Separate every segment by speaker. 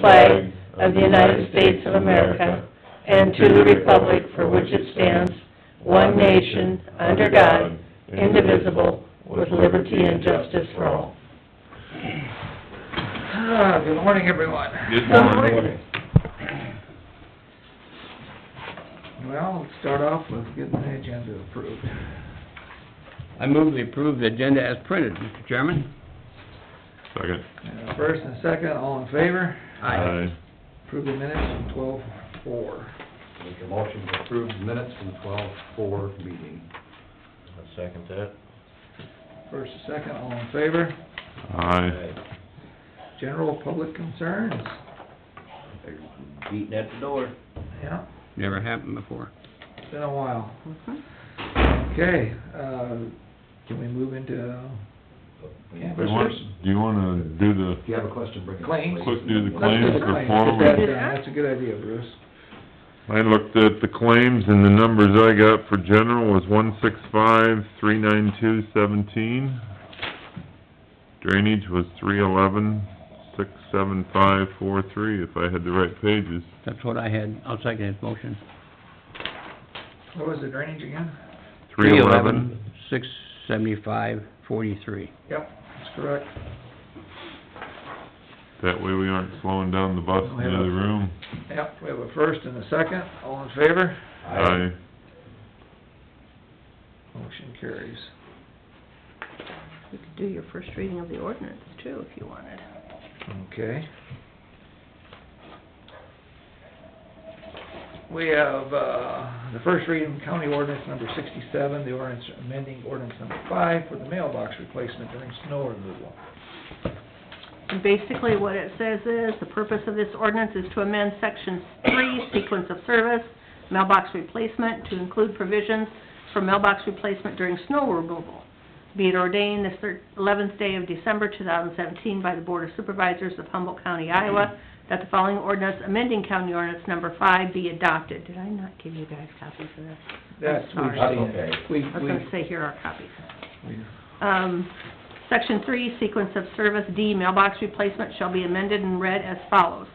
Speaker 1: flag of the United States of America, and to the republic for which it stands, one nation, under God, indivisible, with liberty and justice for all.
Speaker 2: Good morning, everyone.
Speaker 3: Good morning.
Speaker 2: Well, let's start off with getting the agenda approved.
Speaker 4: I move we approve the agenda as printed, Mr. Chairman.
Speaker 3: Second.
Speaker 2: First and second, all in favor?
Speaker 3: Aye.
Speaker 2: Approve the minutes from 12:04.
Speaker 5: Make a motion to approve the minutes from 12:04 meeting.
Speaker 6: I'll second that.
Speaker 2: First and second, all in favor?
Speaker 3: Aye.
Speaker 2: General public concerns?
Speaker 6: They're beating at the door.
Speaker 2: Yeah,
Speaker 4: Never happened before.
Speaker 2: it's been a while. Okay, can we move into canvassers?
Speaker 3: Do you wanna do the,
Speaker 5: If you have a question, bring it up.
Speaker 2: Claims?
Speaker 3: quick do the
Speaker 2: Let's
Speaker 3: claims
Speaker 2: do the claims.
Speaker 3: before
Speaker 2: Get
Speaker 3: we...
Speaker 2: that done. That's a good idea, Bruce.
Speaker 3: I looked at the claims and the numbers I got for general was 165,392.17. Drainage was 311,675.43, if I had the right pages.
Speaker 4: That's what I had. I'll second his motion.
Speaker 2: What was the drainage again?
Speaker 4: 675.43.
Speaker 2: Yep, that's correct.
Speaker 3: That way we aren't slowing down the bus in the other room.
Speaker 2: Yep, we have a first and a second, all in favor?
Speaker 3: Aye.
Speaker 2: Motion carries.
Speaker 1: You could do your first reading of the ordinance too, if you wanted.
Speaker 2: Okay. We have, the first reading, county ordinance number 67, the ordinance amending ordinance number 5 for the mailbox replacement during snow removal.
Speaker 1: And basically what it says is, the purpose of this ordinance is to amend section 3, sequence of service, mailbox replacement, to include provisions for mailbox replacement during snow removal. Be it ordained this 11th day of December 2017 by the Board of Supervisors of Humboldt County, Iowa, that the following ordinance amending county ordinance number 5 be adopted. Did I not give you guys copies of this?
Speaker 2: That's,
Speaker 1: Sorry.
Speaker 2: we've
Speaker 5: That's
Speaker 2: seen
Speaker 5: okay.
Speaker 2: it. We,
Speaker 1: I was gonna say, here are copies.
Speaker 2: we-
Speaker 1: Section 3, sequence of service, D, mailbox replacement shall be amended and read as follows.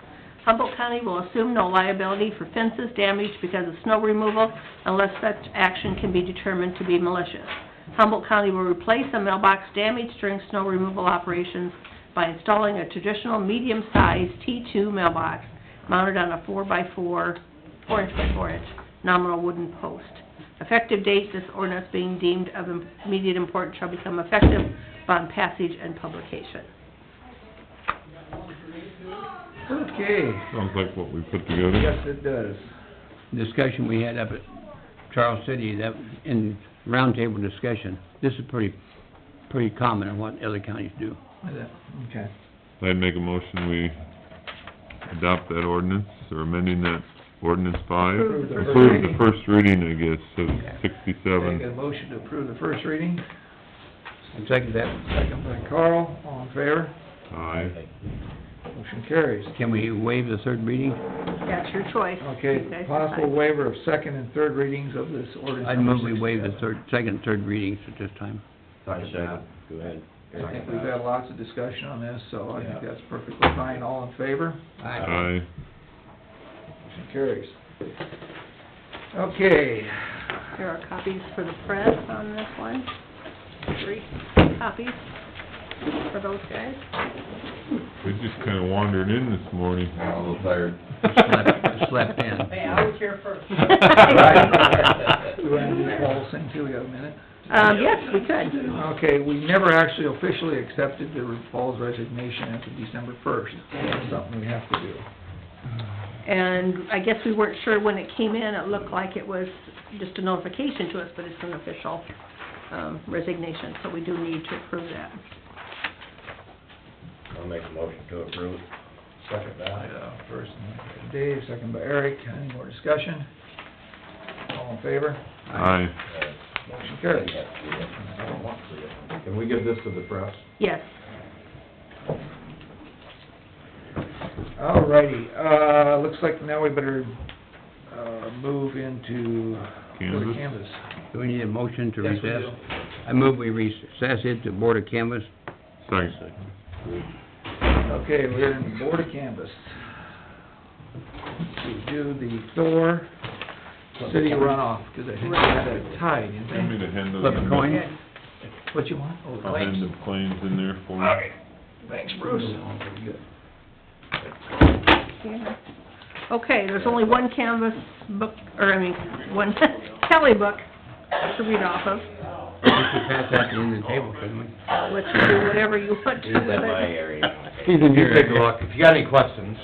Speaker 1: Humboldt County will assume no liability for fences damaged because of snow removal unless such action can be determined to be malicious. Humboldt County will replace a mailbox damaged during snow removal operations by installing a traditional medium-sized T2 mailbox mounted on a 4x4, 4-inch by 4-inch nominal wooden post. Effective date, this ordinance being deemed of immediate importance shall become effective upon passage and publication.
Speaker 2: Okay,
Speaker 3: Sounds like what we put together.
Speaker 2: yes, it does.
Speaker 4: Discussion we had up at Charles City, that, in roundtable discussion, this is pretty common in what other counties do.
Speaker 2: Okay.
Speaker 3: I'd make a motion, we adopt that ordinance, or amending that ordinance 5.
Speaker 2: Approve the first
Speaker 3: Approve
Speaker 2: reading.
Speaker 3: the first reading, I guess, of
Speaker 2: Make a
Speaker 3: 67.
Speaker 2: motion to approve the first reading,
Speaker 4: I second that.
Speaker 2: second by Carl, all in favor?
Speaker 3: Aye.
Speaker 2: Motion carries.
Speaker 4: Can we waive the third reading?
Speaker 1: That's your choice.
Speaker 2: Okay,
Speaker 1: You guys
Speaker 2: possible
Speaker 1: decide.
Speaker 2: waiver of second and third readings of this ordinance.
Speaker 4: I'd
Speaker 2: number
Speaker 4: move we waive the
Speaker 2: 67.
Speaker 4: second and third readings at this time.
Speaker 5: Second that.
Speaker 6: Go ahead.
Speaker 2: I think we've had lots of discussion on this, so I think
Speaker 5: Yeah.
Speaker 2: that's perfectly fine. All in favor?
Speaker 3: Aye.
Speaker 2: Motion carries. Okay,
Speaker 1: Here are copies for the press on this one. 3 copies for those guys.
Speaker 3: We just kinda wandered in this morning.
Speaker 5: I'm a little tired.
Speaker 4: Slept in.
Speaker 1: Hey, I was here first.
Speaker 2: we want to do Paul's thing too, we got a minute?
Speaker 1: Yes, we could.
Speaker 2: Okay, we never actually officially accepted the Paul's resignation after December 1st. That's something we have to do.
Speaker 1: And I guess we weren't sure when it came in, it looked like it was just a notification to us, but it's an official, resignation, so we do need to approve that.
Speaker 6: I'll make a motion to approve.
Speaker 5: Second that.
Speaker 2: First, Dave, second by Eric. Any more discussion? All in favor?
Speaker 3: Aye.
Speaker 2: Motion carries.
Speaker 5: I don't want to. Can we give this to the press?
Speaker 1: Yes.
Speaker 2: Alrighty, looks like now we better, move into Board of Canvas.
Speaker 4: Do we need a motion to
Speaker 2: Yes, we
Speaker 4: recess?
Speaker 2: do.
Speaker 4: I move we recess it to Board of Canvas.
Speaker 3: Second.
Speaker 2: Okay, we're in Board of Canvas. We do the Thor city runoff, because I think we had a tie, didn't
Speaker 3: Want me
Speaker 2: we?
Speaker 3: to hand those
Speaker 4: Flip a
Speaker 3: in?
Speaker 4: coin?
Speaker 2: What you want? Oh,
Speaker 3: I'll hand
Speaker 2: claims.
Speaker 3: the claims in there for you.
Speaker 2: Okay, thanks, Bruce.
Speaker 1: Yeah. Okay, there's only one canvas book, or I mean, one tally book to read off of.
Speaker 4: We should pass that to the end of the table, shouldn't we?
Speaker 1: Let you do whatever you want to
Speaker 6: He's
Speaker 1: with
Speaker 6: in my
Speaker 1: it.
Speaker 6: area.
Speaker 4: He's in
Speaker 5: You
Speaker 4: here.
Speaker 5: take a look, if you got any questions,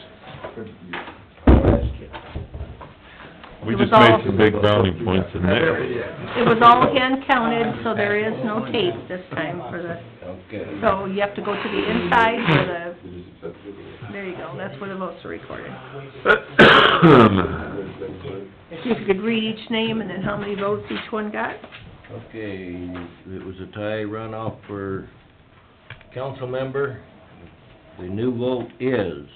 Speaker 3: We
Speaker 1: It was
Speaker 3: just
Speaker 1: all-
Speaker 3: made some big brownie points in
Speaker 2: There
Speaker 3: there.
Speaker 2: we did.
Speaker 1: It was all hand counted, so there is no tape this time for the,
Speaker 6: Okay.
Speaker 1: so you have to go to the inside where the, there you go, that's where the votes are recorded. See if you could read each name and then how many votes each one got.
Speaker 6: Okay, it was a tie runoff for council member. The new vote is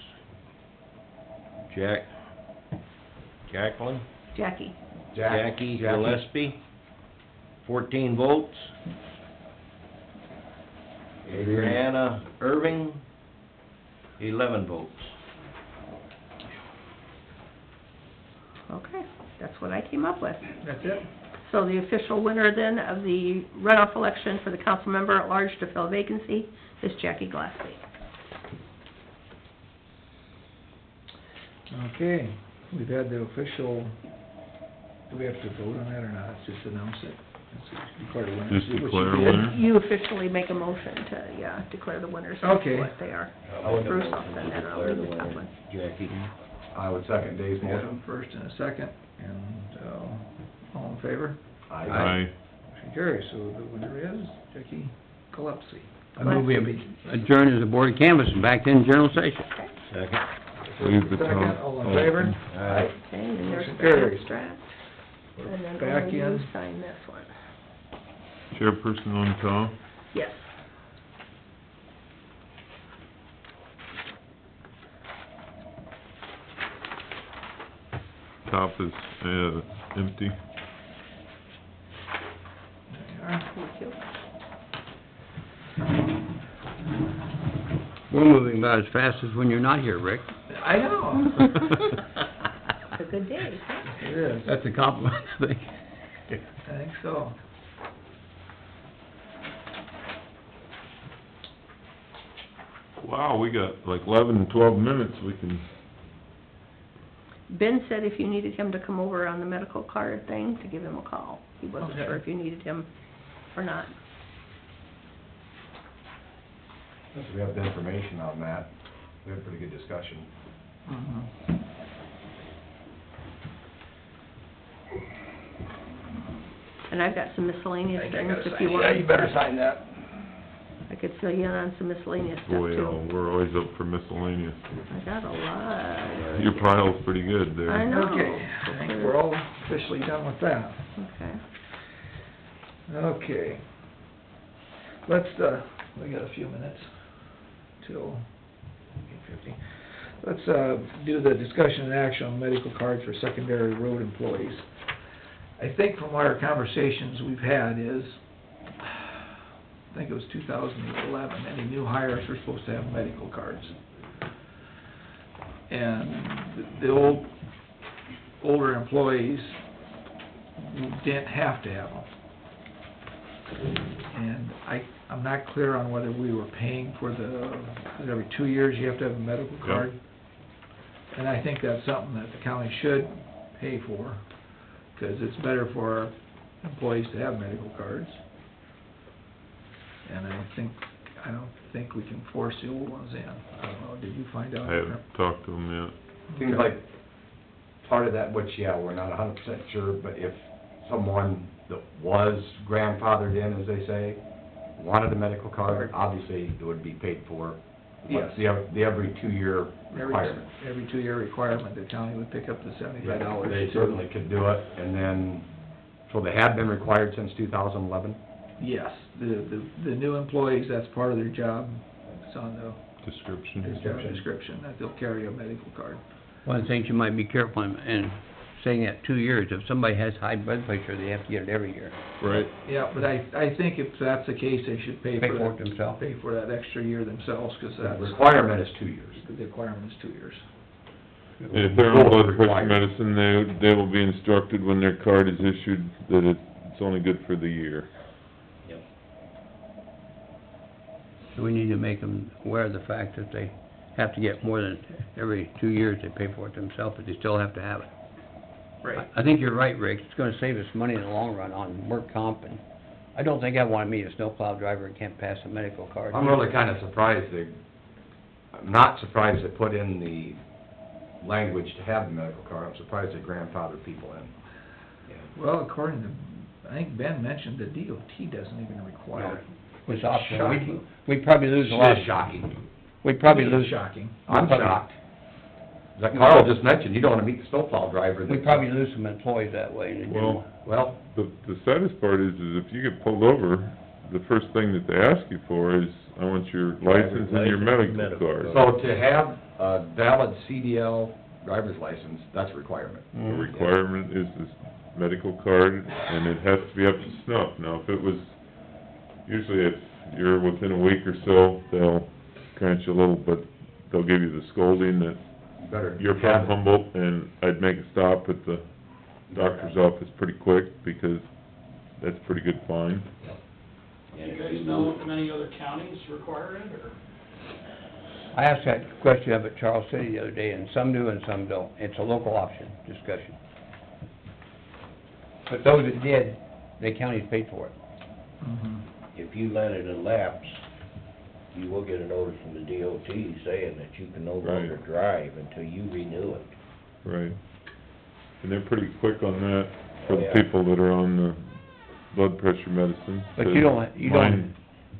Speaker 6: Jacqueline?
Speaker 1: Jackie.
Speaker 6: Jackie Gillespie, 14 votes. Adriana Irving, 11 votes.
Speaker 1: Okay, that's what I came up with.
Speaker 2: That's it?
Speaker 1: So the official winner then of the runoff election for the council member at large to fill a vacancy is Jackie Gillespie.
Speaker 2: Okay, we've had the official, do we have to vote on that or not? It's just announce it. It's declare the winners.
Speaker 3: Just
Speaker 2: Which
Speaker 3: declare
Speaker 2: you
Speaker 3: a
Speaker 2: did.
Speaker 3: winner.
Speaker 1: You officially make a motion to, yeah, declare the winners
Speaker 2: Okay.
Speaker 1: of what they are.
Speaker 6: I'll make a
Speaker 1: Bruce,
Speaker 6: motion
Speaker 1: I'll send
Speaker 6: to
Speaker 1: that out.
Speaker 6: declare the
Speaker 1: Leave that
Speaker 6: winner,
Speaker 1: one.
Speaker 6: Jackie.
Speaker 5: I would second Dave's
Speaker 2: We got a
Speaker 5: motion.
Speaker 2: first and a second, and, all in favor?
Speaker 3: Aye.
Speaker 2: Motion carries, so the winner is Jackie Gillespie.
Speaker 4: I move we adjourn as a board of canvas and back in general session.
Speaker 6: Second.
Speaker 3: Leave the
Speaker 2: Second,
Speaker 3: top
Speaker 2: all in favor?
Speaker 3: open.
Speaker 6: Aye.
Speaker 1: Okay, and there's
Speaker 2: Motion
Speaker 1: the
Speaker 2: carries.
Speaker 1: abstract. And then
Speaker 2: Back
Speaker 1: only you
Speaker 2: in.
Speaker 1: sign this one.
Speaker 3: Chairperson on top.
Speaker 1: Yes.
Speaker 3: Top is, empty.
Speaker 2: There you are.
Speaker 1: Thank you.
Speaker 4: We're moving about as fast as when you're not here, Rick.
Speaker 2: I know.
Speaker 1: It's a good day.
Speaker 2: It is.
Speaker 4: That's a compliment, I think.
Speaker 2: I think so.
Speaker 3: Wow, we got like 11, 12 minutes, we can,
Speaker 1: Ben said if you needed him to come over on the medical card thing, to give him a call. He wasn't
Speaker 2: Okay.
Speaker 1: sure if you needed him or not.
Speaker 5: Since we have the information on that, we had a pretty good discussion.
Speaker 2: Mhm.
Speaker 1: And I've got some miscellaneous
Speaker 2: I think I
Speaker 1: things
Speaker 2: gotta
Speaker 1: if
Speaker 2: sign
Speaker 1: you
Speaker 2: it.
Speaker 1: want.
Speaker 2: Yeah, you better sign that.
Speaker 1: I could fill you in on some miscellaneous stuff
Speaker 3: boy,
Speaker 1: too.
Speaker 3: we're always up for miscellaneous.
Speaker 1: I got a lot.
Speaker 3: Your pile's pretty good there.
Speaker 1: I know.
Speaker 2: Okay, I think we're all officially done with that.
Speaker 1: Okay.
Speaker 2: Okay. Let's, we got a few minutes till 8:50. Let's, do the discussion and action on medical cards for secondary road employees. I think from our conversations we've had is, I think it was 2011, any new hires were supposed to have medical cards. And the older employees didn't have to have them. And I'm not clear on whether we were paying for every 2 years you have to have a medical card. And I think that's something that the county should pay for, because it's better for our employees to have medical cards. And I don't think we can force the old ones in. I don't know, did you find out?
Speaker 3: I haven't talked to them yet.
Speaker 5: Seems like part of that, which, yeah, we're not 100% sure, but if someone that was grandfathered in, as they say, wanted a medical card, obviously it would be paid for.
Speaker 2: Yes.
Speaker 5: What's the every 2-year requirement?
Speaker 2: Every 2-year requirement, the county would pick up the $75.
Speaker 5: They certainly could do it, and then, so they have been required since 2011?
Speaker 2: Yes, the new employees, that's part of their job, it's on their
Speaker 3: Description.
Speaker 2: job description, that they'll carry a medical card.
Speaker 4: One of the things you might be careful and saying that 2 years. If somebody has high blood pressure, they have to get it every year.
Speaker 3: Right.
Speaker 2: Yeah, but I think if that's the case, they should pay
Speaker 4: Pay
Speaker 2: for
Speaker 4: for
Speaker 2: that.
Speaker 4: it themselves.
Speaker 2: Pay for that extra year themselves, 'cause
Speaker 5: The
Speaker 2: that's,
Speaker 5: requirement is 2 years.
Speaker 2: the requirement is 2 years.
Speaker 3: And if they're on
Speaker 5: Both
Speaker 3: blood pressure
Speaker 5: required.
Speaker 3: medicine, they will be instructed when their card is issued that it's only good for the year.
Speaker 6: Yep.
Speaker 4: So we need to make them aware of the fact that they have to get more than every 2 years, they pay for it themselves, but they still have to have it. I think you're right, Rick, it's gonna save us money in the long run on work comp, and I don't think I wanna meet a snowplow driver and can't pass a medical card.
Speaker 5: I'm really kinda surprised I'm not surprised they put in the language to have the medical card, I'm surprised they grandfathered people in.
Speaker 2: Well, according to, I think Ben mentioned the DOT doesn't even require it.
Speaker 4: It's optional.
Speaker 2: Shocking.
Speaker 4: We'd probably lose a lot.
Speaker 5: It is shocking.
Speaker 4: We'd probably
Speaker 2: It is
Speaker 4: lose,
Speaker 2: shocking.
Speaker 5: I'm shocked. Like Carl just mentioned, you don't wanna meet the snowplow driver.
Speaker 4: we'd probably lose some employees that way. and it
Speaker 3: Well,
Speaker 5: Well,
Speaker 3: the saddest part is if you get pulled over, the first thing that they ask you for is, I want your license and your
Speaker 6: License,
Speaker 3: medical card.
Speaker 5: so to have a valid CDL driver's license, that's a requirement.
Speaker 3: The
Speaker 4: Mhm.
Speaker 3: requirement is this medical card, and it has to be up to snuff. Now, if it was, usually if you're within a week or so, they'll grant you a little, but they'll give you the scolding that
Speaker 5: You better
Speaker 3: you're
Speaker 5: have
Speaker 3: from
Speaker 5: it.
Speaker 3: Humboldt, and I'd make a stop at the doctor's office pretty quick, because that's a pretty good fine.
Speaker 6: And
Speaker 7: You
Speaker 6: if
Speaker 7: guys
Speaker 6: you
Speaker 7: know
Speaker 6: lose-
Speaker 7: if many other counties require it, or?
Speaker 4: I asked that question up at Charles City the other day, and some do and some don't. It's a local option discussion. But those that did, the counties paid for it.
Speaker 2: Mhm.
Speaker 6: if you let it elapse, you will get a notice from the DOT saying that you can no longer
Speaker 3: Right.
Speaker 6: drive until you renew it.
Speaker 3: Right. And they're pretty quick on that for the
Speaker 6: Yeah.
Speaker 3: people that are on the blood pressure medicine.
Speaker 4: But you don't-
Speaker 3: Mine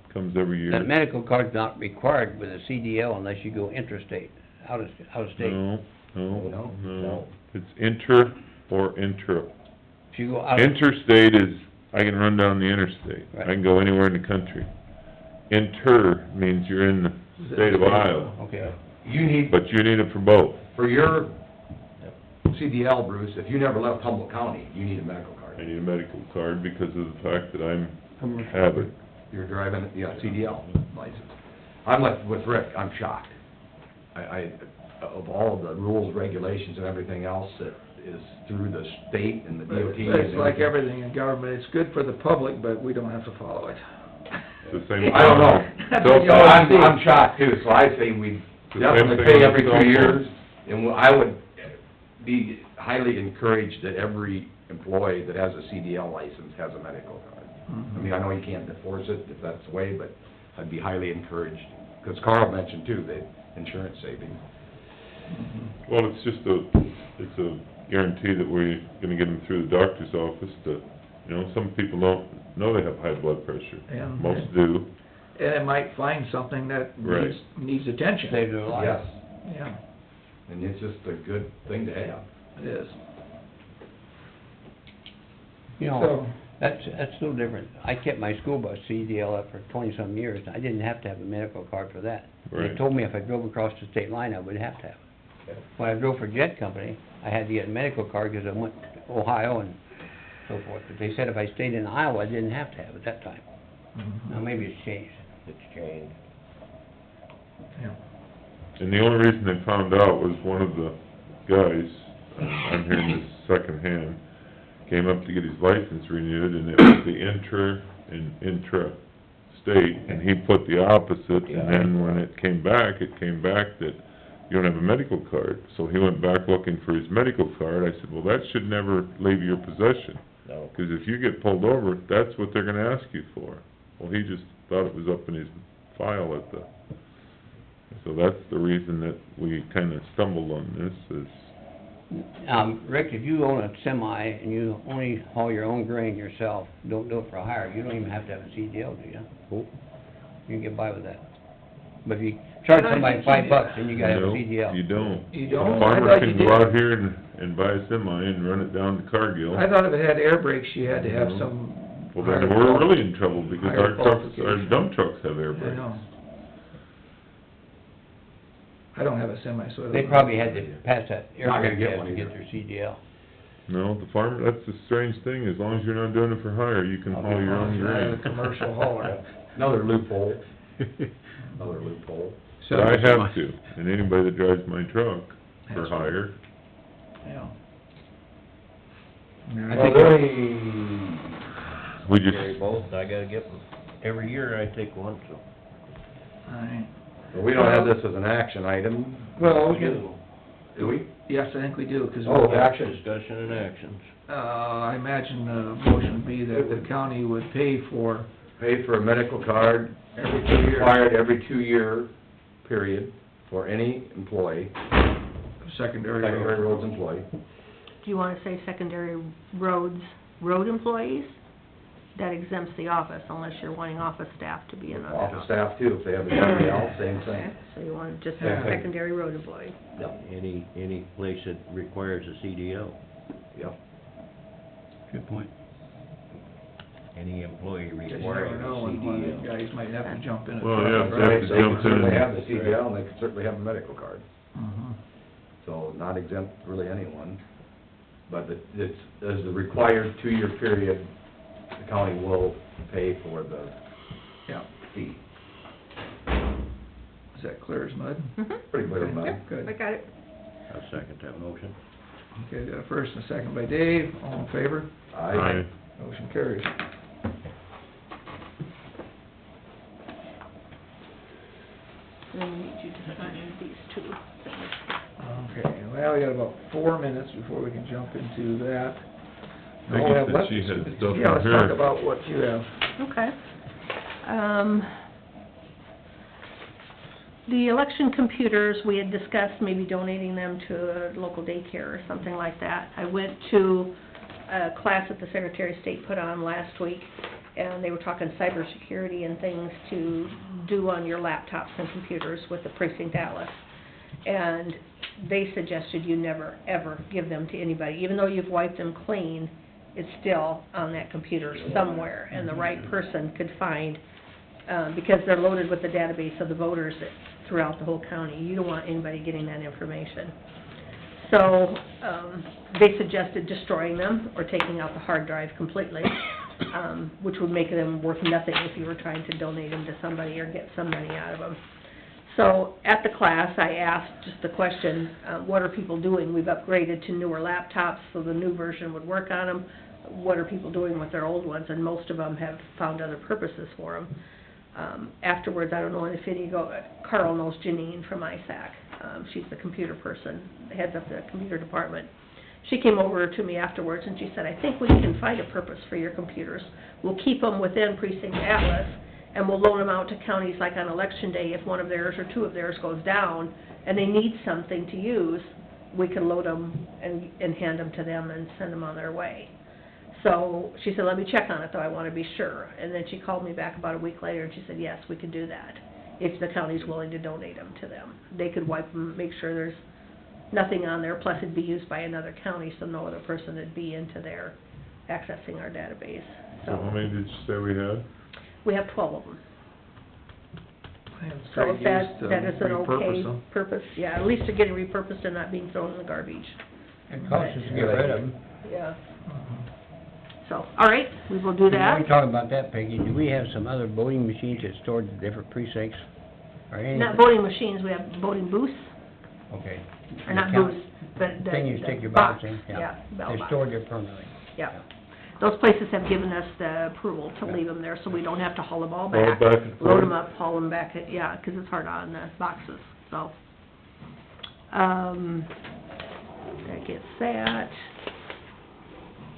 Speaker 3: comes every year.
Speaker 4: That medical card's not required with a CDL unless you go interstate, out of state.
Speaker 3: No, no,
Speaker 5: No,
Speaker 3: no. It's inter or intra.
Speaker 4: If you go out,
Speaker 3: Interstate is, I can run down the interstate. I
Speaker 4: Right.
Speaker 3: can go anywhere in the country. Inter means you're in the state of Iowa,
Speaker 4: okay.
Speaker 5: You need,
Speaker 3: but you need it for both.
Speaker 5: for your CDL, Bruce, if you never left Humboldt County, you need a medical
Speaker 3: I
Speaker 5: card.
Speaker 3: need a medical card because of the fact that I'm,
Speaker 4: Commercial.
Speaker 3: have it.
Speaker 5: You're driving, yeah, CDL license. I'm like with Rick, I'm shocked. Of all of the rules, regulations, and everything else that is through the state and the
Speaker 2: But
Speaker 5: DOT.
Speaker 2: it's
Speaker 5: and
Speaker 2: like everything in government, it's good for the public, but we don't have to follow it.
Speaker 3: The same.
Speaker 5: I don't know.
Speaker 2: That's
Speaker 3: So
Speaker 2: what you always see.
Speaker 5: I'm shocked too, so I say we
Speaker 3: The same
Speaker 5: definitely
Speaker 3: thing
Speaker 5: pay
Speaker 3: with
Speaker 5: every
Speaker 3: cell
Speaker 5: 2
Speaker 3: phones.
Speaker 5: years, and I would be highly encouraged that every employee that has a CDL license has a medical card. I mean, I know you can't enforce it if that's the way, but I'd be highly encouraged, because Carl mentioned too, the insurance savings.
Speaker 3: Well, it's just it's a guarantee that we're gonna get them through the doctor's office to, you know, some people don't know they have high blood pressure.
Speaker 2: And-
Speaker 3: Most do.
Speaker 2: And it might find something that
Speaker 3: Right.
Speaker 2: needs attention.
Speaker 4: Save their life.
Speaker 5: Yes,
Speaker 2: Yeah,
Speaker 5: and it's just a good thing to have.
Speaker 2: it is.
Speaker 4: You know,
Speaker 2: So,
Speaker 4: that's no different. I kept my school bus CDL up for 20-some years. I didn't have to have a medical card for that. They
Speaker 3: Right.
Speaker 4: told me if I drove across the state line, I would have to have it. When I drove for Jet Company, I had to get a medical card because I went to Ohio and so forth. But they said if I stayed in Iowa, I didn't have to have it that time. Now, maybe it's changed.
Speaker 6: It's changed.
Speaker 2: yeah.
Speaker 3: And the only reason they found out was one of the guys, I'm hearing this secondhand, came up to get his license renewed, and it was the inter and intra-state, and he put the opposite, and then when it came back that you don't have a medical card. So he went back looking for his medical card. I said, well, that should never leave your possession,
Speaker 6: No.
Speaker 3: because if you get pulled over, that's what they're gonna ask you for. Well, he just thought it was up in his file at the, so that's the reason that we kinda stumbled on this, is,
Speaker 4: Rick, if you own a semi and you only haul your own grain yourself, don't do it for hire, you don't even have to have a CDL, do you?
Speaker 3: oh,
Speaker 4: You can get by with that. But if you charge somebody $5, then you gotta have a
Speaker 3: no,
Speaker 4: CDL.
Speaker 3: you don't.
Speaker 2: You don't?
Speaker 3: A
Speaker 2: I
Speaker 3: farmer
Speaker 2: thought you
Speaker 3: can go
Speaker 2: did.
Speaker 3: out here and buy a semi and run it down to Cargill.
Speaker 2: I thought if it had air brakes, you had to have
Speaker 3: No.
Speaker 2: some...
Speaker 3: Well, then
Speaker 2: higher
Speaker 3: we're
Speaker 2: qual-
Speaker 3: really in trouble, because
Speaker 2: higher
Speaker 3: our trucks, our
Speaker 2: qualification.
Speaker 3: dump trucks have air
Speaker 2: I
Speaker 3: brakes.
Speaker 2: know. I don't have a semi, so I don't...
Speaker 4: They probably had to pass that air
Speaker 5: Not gonna
Speaker 4: brake
Speaker 5: get
Speaker 4: test
Speaker 5: one
Speaker 4: to get
Speaker 5: either.
Speaker 4: their CDL.
Speaker 3: No, the farm, that's the strange thing, as long as you're not doing it for hire, you can haul your own grain.
Speaker 2: Commercial hauler.
Speaker 5: Another loophole, another loophole.
Speaker 3: But I have to, and anybody that drives my truck for hire,
Speaker 2: Yeah.
Speaker 4: I
Speaker 5: Well,
Speaker 4: think-
Speaker 3: we just,
Speaker 6: Carry both, I gotta get them. Every year I take one, so.
Speaker 2: Alright.
Speaker 5: But we don't have this as an action item.
Speaker 2: Well, we can,
Speaker 5: Do we?
Speaker 2: yes, I think we do, 'cause.
Speaker 5: Oh, action.
Speaker 6: Discussion and actions.
Speaker 2: I imagine the motion would be that the county would pay for
Speaker 5: Pay for a medical card
Speaker 2: every 2 years,
Speaker 5: required every 2-year period for any employee,
Speaker 2: secondary
Speaker 5: secondary
Speaker 2: road.
Speaker 5: roads employee.
Speaker 1: Do you wanna say secondary roads, road employees? That exempts the office unless you're wanting office staff to be in on that.
Speaker 5: Office staff too, if they have a CDL, same
Speaker 1: Okay,
Speaker 5: thing.
Speaker 1: so you want just a
Speaker 5: Yeah.
Speaker 1: secondary road employee.
Speaker 6: Any place that requires a CDL,
Speaker 5: Yep.
Speaker 4: Good point.
Speaker 6: any employee
Speaker 2: Because you never
Speaker 6: requiring a
Speaker 2: know, when one of these
Speaker 6: CDL.
Speaker 2: guys might have to jump in. at
Speaker 3: Well,
Speaker 2: front,
Speaker 3: yeah,
Speaker 2: right?
Speaker 3: if they have to
Speaker 5: They
Speaker 3: jump
Speaker 5: can certainly
Speaker 3: in.
Speaker 5: have the CDL, and they can certainly have a medical card.
Speaker 2: Mhm.
Speaker 5: So not exempt really anyone, but it's, as the required 2-year period, the county will pay for the
Speaker 2: Yeah,
Speaker 5: fee.
Speaker 2: is that clear as mud?
Speaker 5: Pretty clear
Speaker 2: Okay,
Speaker 5: about it.
Speaker 2: Good.
Speaker 1: I got it.
Speaker 6: I'll second that motion.
Speaker 2: Okay, got a first and a second by Dave, all in favor?
Speaker 3: Aye.
Speaker 2: Motion carries.
Speaker 1: Then we need you to sign these two things.
Speaker 2: Okay, well, we got about 4 minutes before we can jump into that.
Speaker 3: Peggy
Speaker 2: All we have
Speaker 3: said
Speaker 2: left
Speaker 3: she
Speaker 2: is-
Speaker 3: had stuff
Speaker 2: Yeah,
Speaker 3: in
Speaker 2: let's
Speaker 3: here.
Speaker 2: talk about what you have.
Speaker 1: Okay. The election computers, we had discussed maybe donating them to a local daycare or something like that. I went to a class that the Secretary of State put on last week, and they were talking cybersecurity and things to do on your laptops and computers with the precinct atlas. And they suggested you never, ever give them to anybody, even though you've wiped them clean, it's still on that computer somewhere, and the right person could find, because they're loaded with the database of the voters throughout the whole county. You don't want anybody getting that information. So, they suggested destroying them or taking out the hard drive completely, which would make them worth nothing if you were trying to donate them to somebody or get some money out of them. So, at the class, I asked just the question, what are people doing? We've upgraded to newer laptops, so the new version would work on them. What are people doing with their old ones? And most of them have found other purposes for them. Afterwards, I don't know if any go, Carl knows Janine from ISAC. She's the computer person, heads up the computer department. She came over to me afterwards and she said, I think we can find a purpose for your computers. We'll keep them within Precinct Atlas, and we'll loan them out to counties like on election day. If one of theirs or two of theirs goes down and they need something to use, we can load them and hand them to them and send them on their way. So she said, let me check on it though, I want to be sure. And then she called me back about a week later and she said, yes, we can do that, if the county's willing to donate them to them. They could wipe them, make sure there's nothing on there, plus it'd be used by another county, so no other person would be into there accessing our database.
Speaker 3: So how many did you say we had?
Speaker 1: We have 12 of them.
Speaker 2: And
Speaker 1: So
Speaker 2: trade
Speaker 1: if that,
Speaker 2: used to
Speaker 1: that is an
Speaker 2: repurpose
Speaker 1: okay
Speaker 2: them.
Speaker 1: purpose, yeah, at least they're getting repurposed and not being thrown in the garbage.
Speaker 4: It costs us to get rid of them.
Speaker 1: Yeah.
Speaker 2: Mhm.
Speaker 1: So, all right, we will do
Speaker 4: While
Speaker 1: that.
Speaker 4: we talk about that, Peggy, do we have some other voting machines that stored in different precincts? Or anything?
Speaker 1: Not voting machines, we have voting booths,
Speaker 4: Okay.
Speaker 1: or not
Speaker 4: Count-
Speaker 1: booths, but the
Speaker 4: Thing you stick your
Speaker 1: box.
Speaker 4: ballots in?
Speaker 1: Yeah, ballot
Speaker 4: They're
Speaker 1: box.
Speaker 4: stored there permanently.
Speaker 1: Yeah. Those places have given us the approval to leave them there, so we don't have to haul them all
Speaker 3: Haul it
Speaker 1: back.
Speaker 3: back and forth?
Speaker 1: Load them up, haul them back, yeah, 'cause it's hard on the boxes, so. That gets that.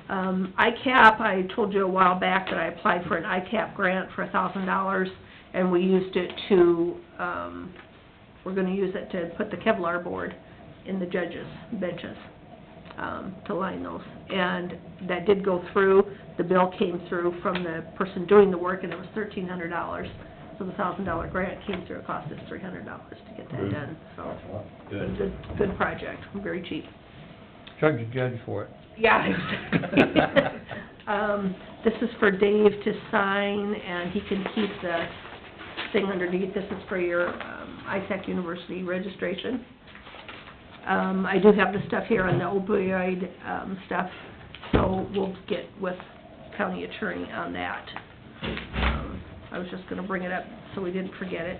Speaker 1: ICAP, I told you a while back that I applied for an ICAP grant for $1,000, and we used it to, we're gonna use it to put the Kevlar board in the judges' benches, to line those. And that did go through, the bill came through from the person doing the work, and it was $1,300. So the $1,000 grant came through, it cost us $300 to get that
Speaker 3: Good.
Speaker 1: done, so.
Speaker 3: Good.
Speaker 1: Good project, very cheap.
Speaker 4: Charge the judge for it.
Speaker 1: Yeah, exactly. This is for Dave to sign, and he can keep the thing underneath. This is for your, ISAC University registration. I do have the stuff here on the opioid, stuff, so we'll get with county attorney on that. I was just gonna bring it up so we didn't forget it.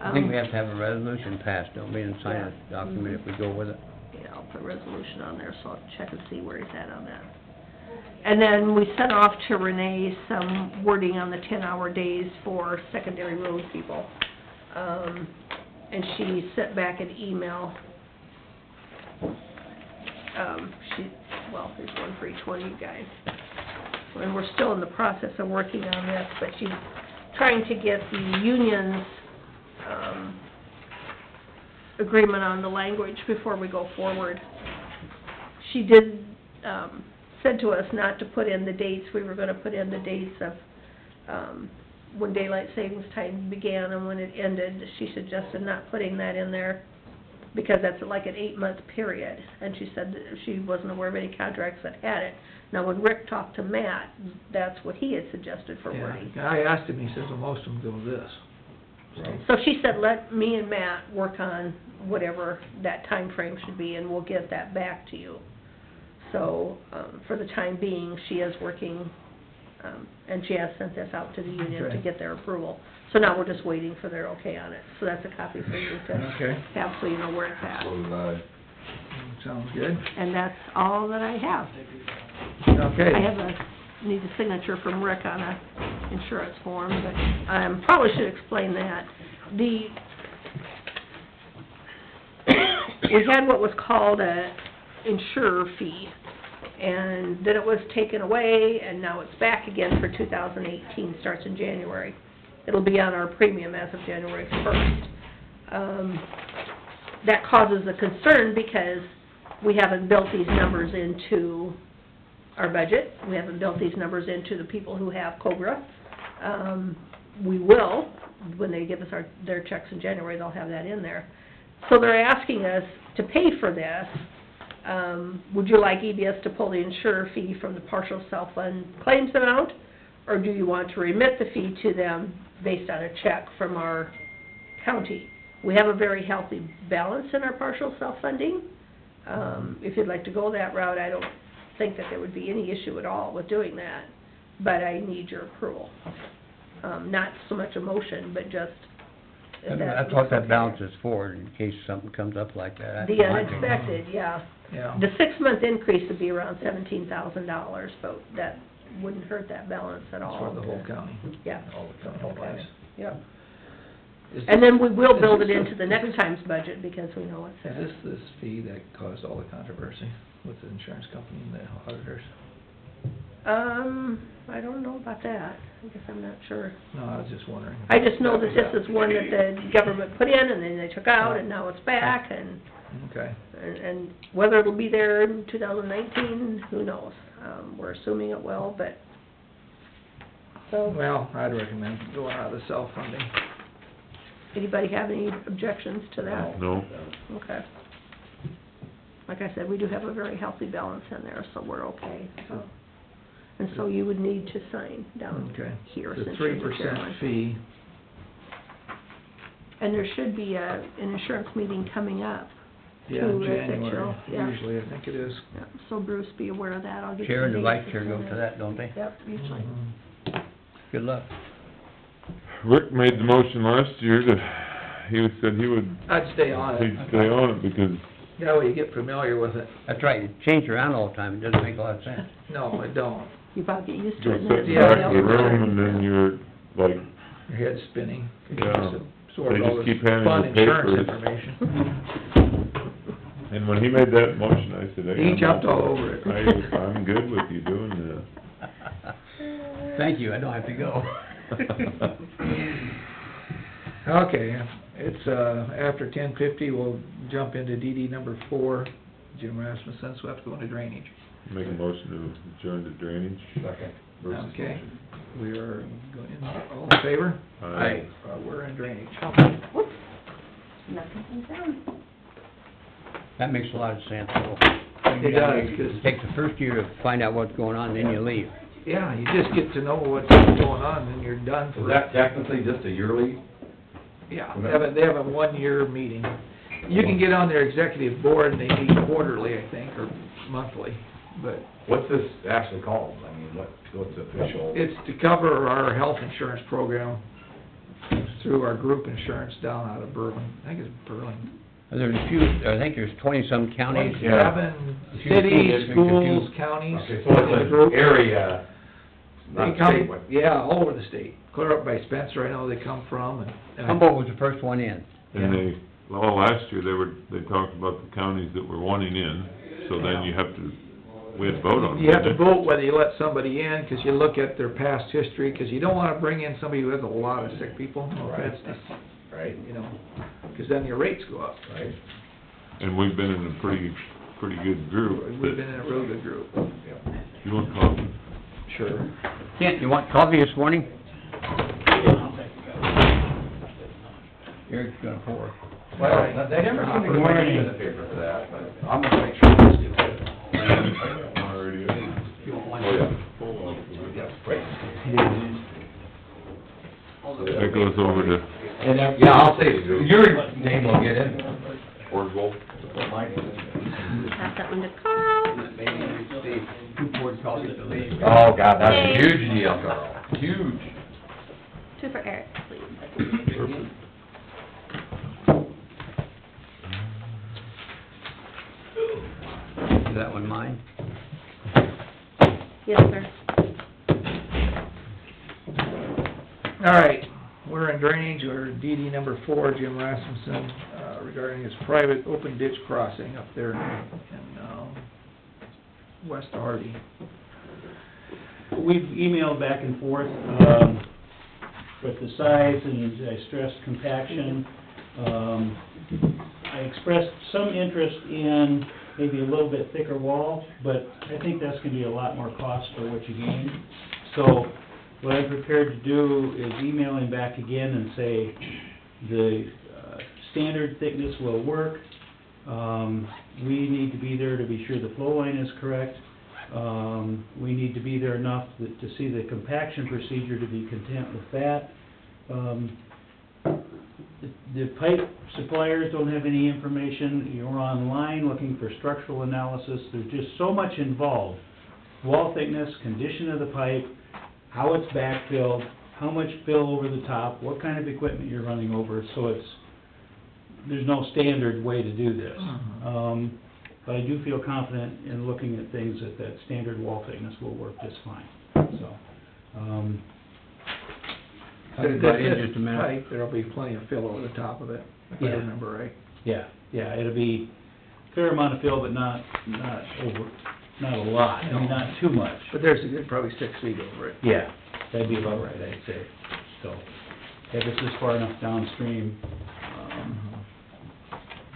Speaker 4: I think we have to have a resolution passed, don't we, and sign a document if we go with it.
Speaker 1: Yeah, I'll put a resolution on there, so I'll check and see where he's at on that. And then we sent off to Renee some wording on the 10-hour days for secondary road people. And she sent back an email. There's one for each one of you guys. And we're still in the process of working on this, but she's trying to get the union's, agreement on the language before we go forward. She did, said to us not to put in the dates. We were gonna put in the dates of, when daylight savings time began and when it ended. She suggested not putting that in there because that's like an 8-month period. And she said that she wasn't aware of any contracts that had it. Now, when Rick talked to Matt, that's what he had suggested for wording.
Speaker 2: Yeah, I asked him, he says, well, most of them go this.
Speaker 1: So she said, let me and Matt work on whatever that time frame should be, and we'll get that back to you. So, for the time being, she is working, and she has sent this out to the union to
Speaker 2: Okay.
Speaker 1: get their approval. So now we're just waiting for their okay on it. So that's a copy for you to
Speaker 2: Okay.
Speaker 1: have, so you know where it's at.
Speaker 2: Sounds good.
Speaker 1: And that's all that I have.
Speaker 2: Okay.
Speaker 1: I have need a signature from Rick on a insurance form, but, probably should explain that. We had what was called a insurer fee, and then it was taken away, and now it's back again for 2018, starts in January. It'll be on our premium as of January 1st. That causes a concern because we haven't built these numbers into our budget. We haven't built these numbers into the people who have COBRA. We will, when they give us their checks in January, they'll have that in there. So they're asking us to pay for this. Would you like EBS to pull the insurer fee from the partial self-fund claims amount? Or do you want to remit the fee to them based on a check from our county? We have a very healthy balance in our partial self-funding. If you'd like to go that route, I don't think that there would be any issue at all with doing that, but I need your approval. Not so much a motion, but just... if
Speaker 4: That's what that balance is for, in case something comes up like that.
Speaker 1: The unexpected, yeah.
Speaker 2: Yeah.
Speaker 1: The 6-month increase would be around $17,000, but that wouldn't hurt that balance at all.
Speaker 2: For the whole county.
Speaker 1: Yeah.
Speaker 2: All the county wise.
Speaker 1: Yep. And then we will build it into the next time's budget because we know it's there.
Speaker 2: Is this fee that caused all the controversy with the insurance company and the auditors?
Speaker 1: I don't know about that. I guess I'm not sure.
Speaker 2: No, I was just wondering.
Speaker 1: I just know that this is one that the government put in and then they took out and now it's back and...
Speaker 2: Okay.
Speaker 1: And whether it'll be there in 2019, who knows? We're assuming it will, but... So,
Speaker 2: Well, I'd recommend going out of the self-funding.
Speaker 1: anybody have any objections to that?
Speaker 3: No.
Speaker 1: Okay. Like I said, we do have a very healthy balance in there, so we're okay, so. And so you would need to sign down
Speaker 2: Okay.
Speaker 1: here
Speaker 2: The
Speaker 1: since you're the
Speaker 2: 3%
Speaker 1: chairman.
Speaker 2: fee,
Speaker 1: And there should be an insurance meeting coming up.
Speaker 2: yeah,
Speaker 1: too,
Speaker 2: in
Speaker 1: I think
Speaker 2: January,
Speaker 1: so, yeah.
Speaker 2: usually, I think it is.
Speaker 1: Yeah, so Bruce, be aware of that, I'll get you
Speaker 4: Chair and the
Speaker 1: dates
Speaker 4: vice
Speaker 1: as
Speaker 4: chair go
Speaker 1: soon
Speaker 4: to
Speaker 1: as-
Speaker 4: that, don't they?
Speaker 1: Yep, usually.
Speaker 2: Mhm.
Speaker 4: Good luck.
Speaker 3: Rick made the motion last year to, said he would,
Speaker 2: I'd stay on it.
Speaker 3: he'd stay on it because
Speaker 2: That way you get familiar with it.
Speaker 4: That's right, you change around all the time, it doesn't make a lot of sense.
Speaker 2: No, I don't.
Speaker 1: You about get used to
Speaker 3: go
Speaker 1: it. and
Speaker 3: sit
Speaker 1: then
Speaker 3: in the
Speaker 2: Yeah.
Speaker 3: back of the room and then you're like,
Speaker 2: Your head's spinning. You
Speaker 3: Yeah.
Speaker 2: just absorb
Speaker 3: They
Speaker 2: all
Speaker 3: just
Speaker 2: this
Speaker 3: keep handing
Speaker 2: fun
Speaker 3: you
Speaker 2: insurance
Speaker 3: papers.
Speaker 2: information.
Speaker 3: and when he made that motion, I said, hey,
Speaker 2: He
Speaker 3: I'm
Speaker 2: jumped all over it.
Speaker 3: I'm good with you doing this.
Speaker 4: Thank you, I don't have to go.
Speaker 2: Okay, it's, after 10:50, we'll jump into DD number 4, Jim Rasmussen, so we have to go into drainage.
Speaker 3: Make a motion to adjourn to drainage.
Speaker 5: Second. Bruce's
Speaker 2: Okay,
Speaker 5: motion.
Speaker 2: we are going, all in favor?
Speaker 3: Aye.
Speaker 2: We're in drainage.
Speaker 1: Whoops, nothing's down.
Speaker 4: That makes a lot of sense, though.
Speaker 2: It does, 'cause,
Speaker 4: It takes the first year to find out what's going on, then you leave.
Speaker 2: yeah, you just get to know what's going on, and you're done for...
Speaker 5: Is that technically just a yearly?
Speaker 2: Yeah, they have a 1-year meeting. You can get on their executive board, and they meet quarterly, I think, or monthly, but
Speaker 5: What's this actually called? I mean, what's the official?
Speaker 2: it's to cover our health insurance program through our group insurance down out of Berlin. I think it's Berlin.
Speaker 4: There's a few, I think there's 20-some counties.
Speaker 2: 27
Speaker 4: A few school
Speaker 2: cities,
Speaker 4: districts, a
Speaker 2: schools,
Speaker 4: few-
Speaker 2: counties.
Speaker 5: Okay, so it's an area,
Speaker 2: They
Speaker 5: not
Speaker 2: come,
Speaker 5: statewide.
Speaker 2: yeah, all over the state. Clear up by Spencer, I know they come from, and
Speaker 4: Humboldt was the first one in.
Speaker 3: And they, well, last year, they talked about the counties that were wanting in, so then you have to, we had to vote on it.
Speaker 2: you have to vote whether you let somebody in, 'cause you look at their past history, 'cause you don't wanna bring in somebody who has a lot of sick people, no offense,
Speaker 5: Right,
Speaker 2: you know, 'cause then your rates go up.
Speaker 5: right.
Speaker 3: And we've been in a pretty good group.
Speaker 2: We've been in a real good group.
Speaker 5: Yep.
Speaker 3: You want coffee?
Speaker 2: Sure.
Speaker 4: Kent, you want coffee this morning? Eric's gonna pour.
Speaker 5: Well, they never seem to put anything in the paper for that, but I'm gonna make sure this gets it.
Speaker 3: Already.
Speaker 4: You want one?
Speaker 5: Oh, yeah. Yeah, right.
Speaker 3: That goes over to,
Speaker 5: And, yeah, I'll say, your
Speaker 4: name will get in.
Speaker 5: Orville.
Speaker 1: Pass that one to Carl.
Speaker 4: Who poured coffee to leave?
Speaker 5: Oh, God, that's a huge deal, Carl, huge.
Speaker 1: 2 for Eric, please.
Speaker 4: Is that one mine?
Speaker 1: Yes, sir.
Speaker 2: All right, we're in drainage, or DD number 4, Jim Rasmussen, regarding his private open ditch crossing up there in west of Hardy.
Speaker 7: We've emailed back and forth, with the size, and I stressed compaction. I expressed some interest in maybe a little bit thicker wall, but I think that's gonna be a lot more cost for what you gain. So, what I'm prepared to do is email him back again and say, the, standard thickness will work. We need to be there to be sure the flow line is correct. We need to be there enough to see the compaction procedure to be content with that. The pipe suppliers don't have any information. You're online looking for structural analysis. There's just so much involved. Wall thickness, condition of the pipe, how it's backfilled, how much fill over the top, what kind of equipment you're running over, so there's no standard way to do this. But I do feel confident in looking at things that standard wall thickness will work just fine, so.
Speaker 4: I'll be back in just a minute.
Speaker 2: Pipe, there'll be plenty of fill over the top of it, if I
Speaker 7: Yeah.
Speaker 2: remember right.
Speaker 7: Yeah, it'll be a fair amount of fill, but not a lot, I mean, not too much.
Speaker 2: But there's a good, probably 6 feet over it.
Speaker 7: Yeah, that'd be about right, I'd say, so. If this is far enough downstream,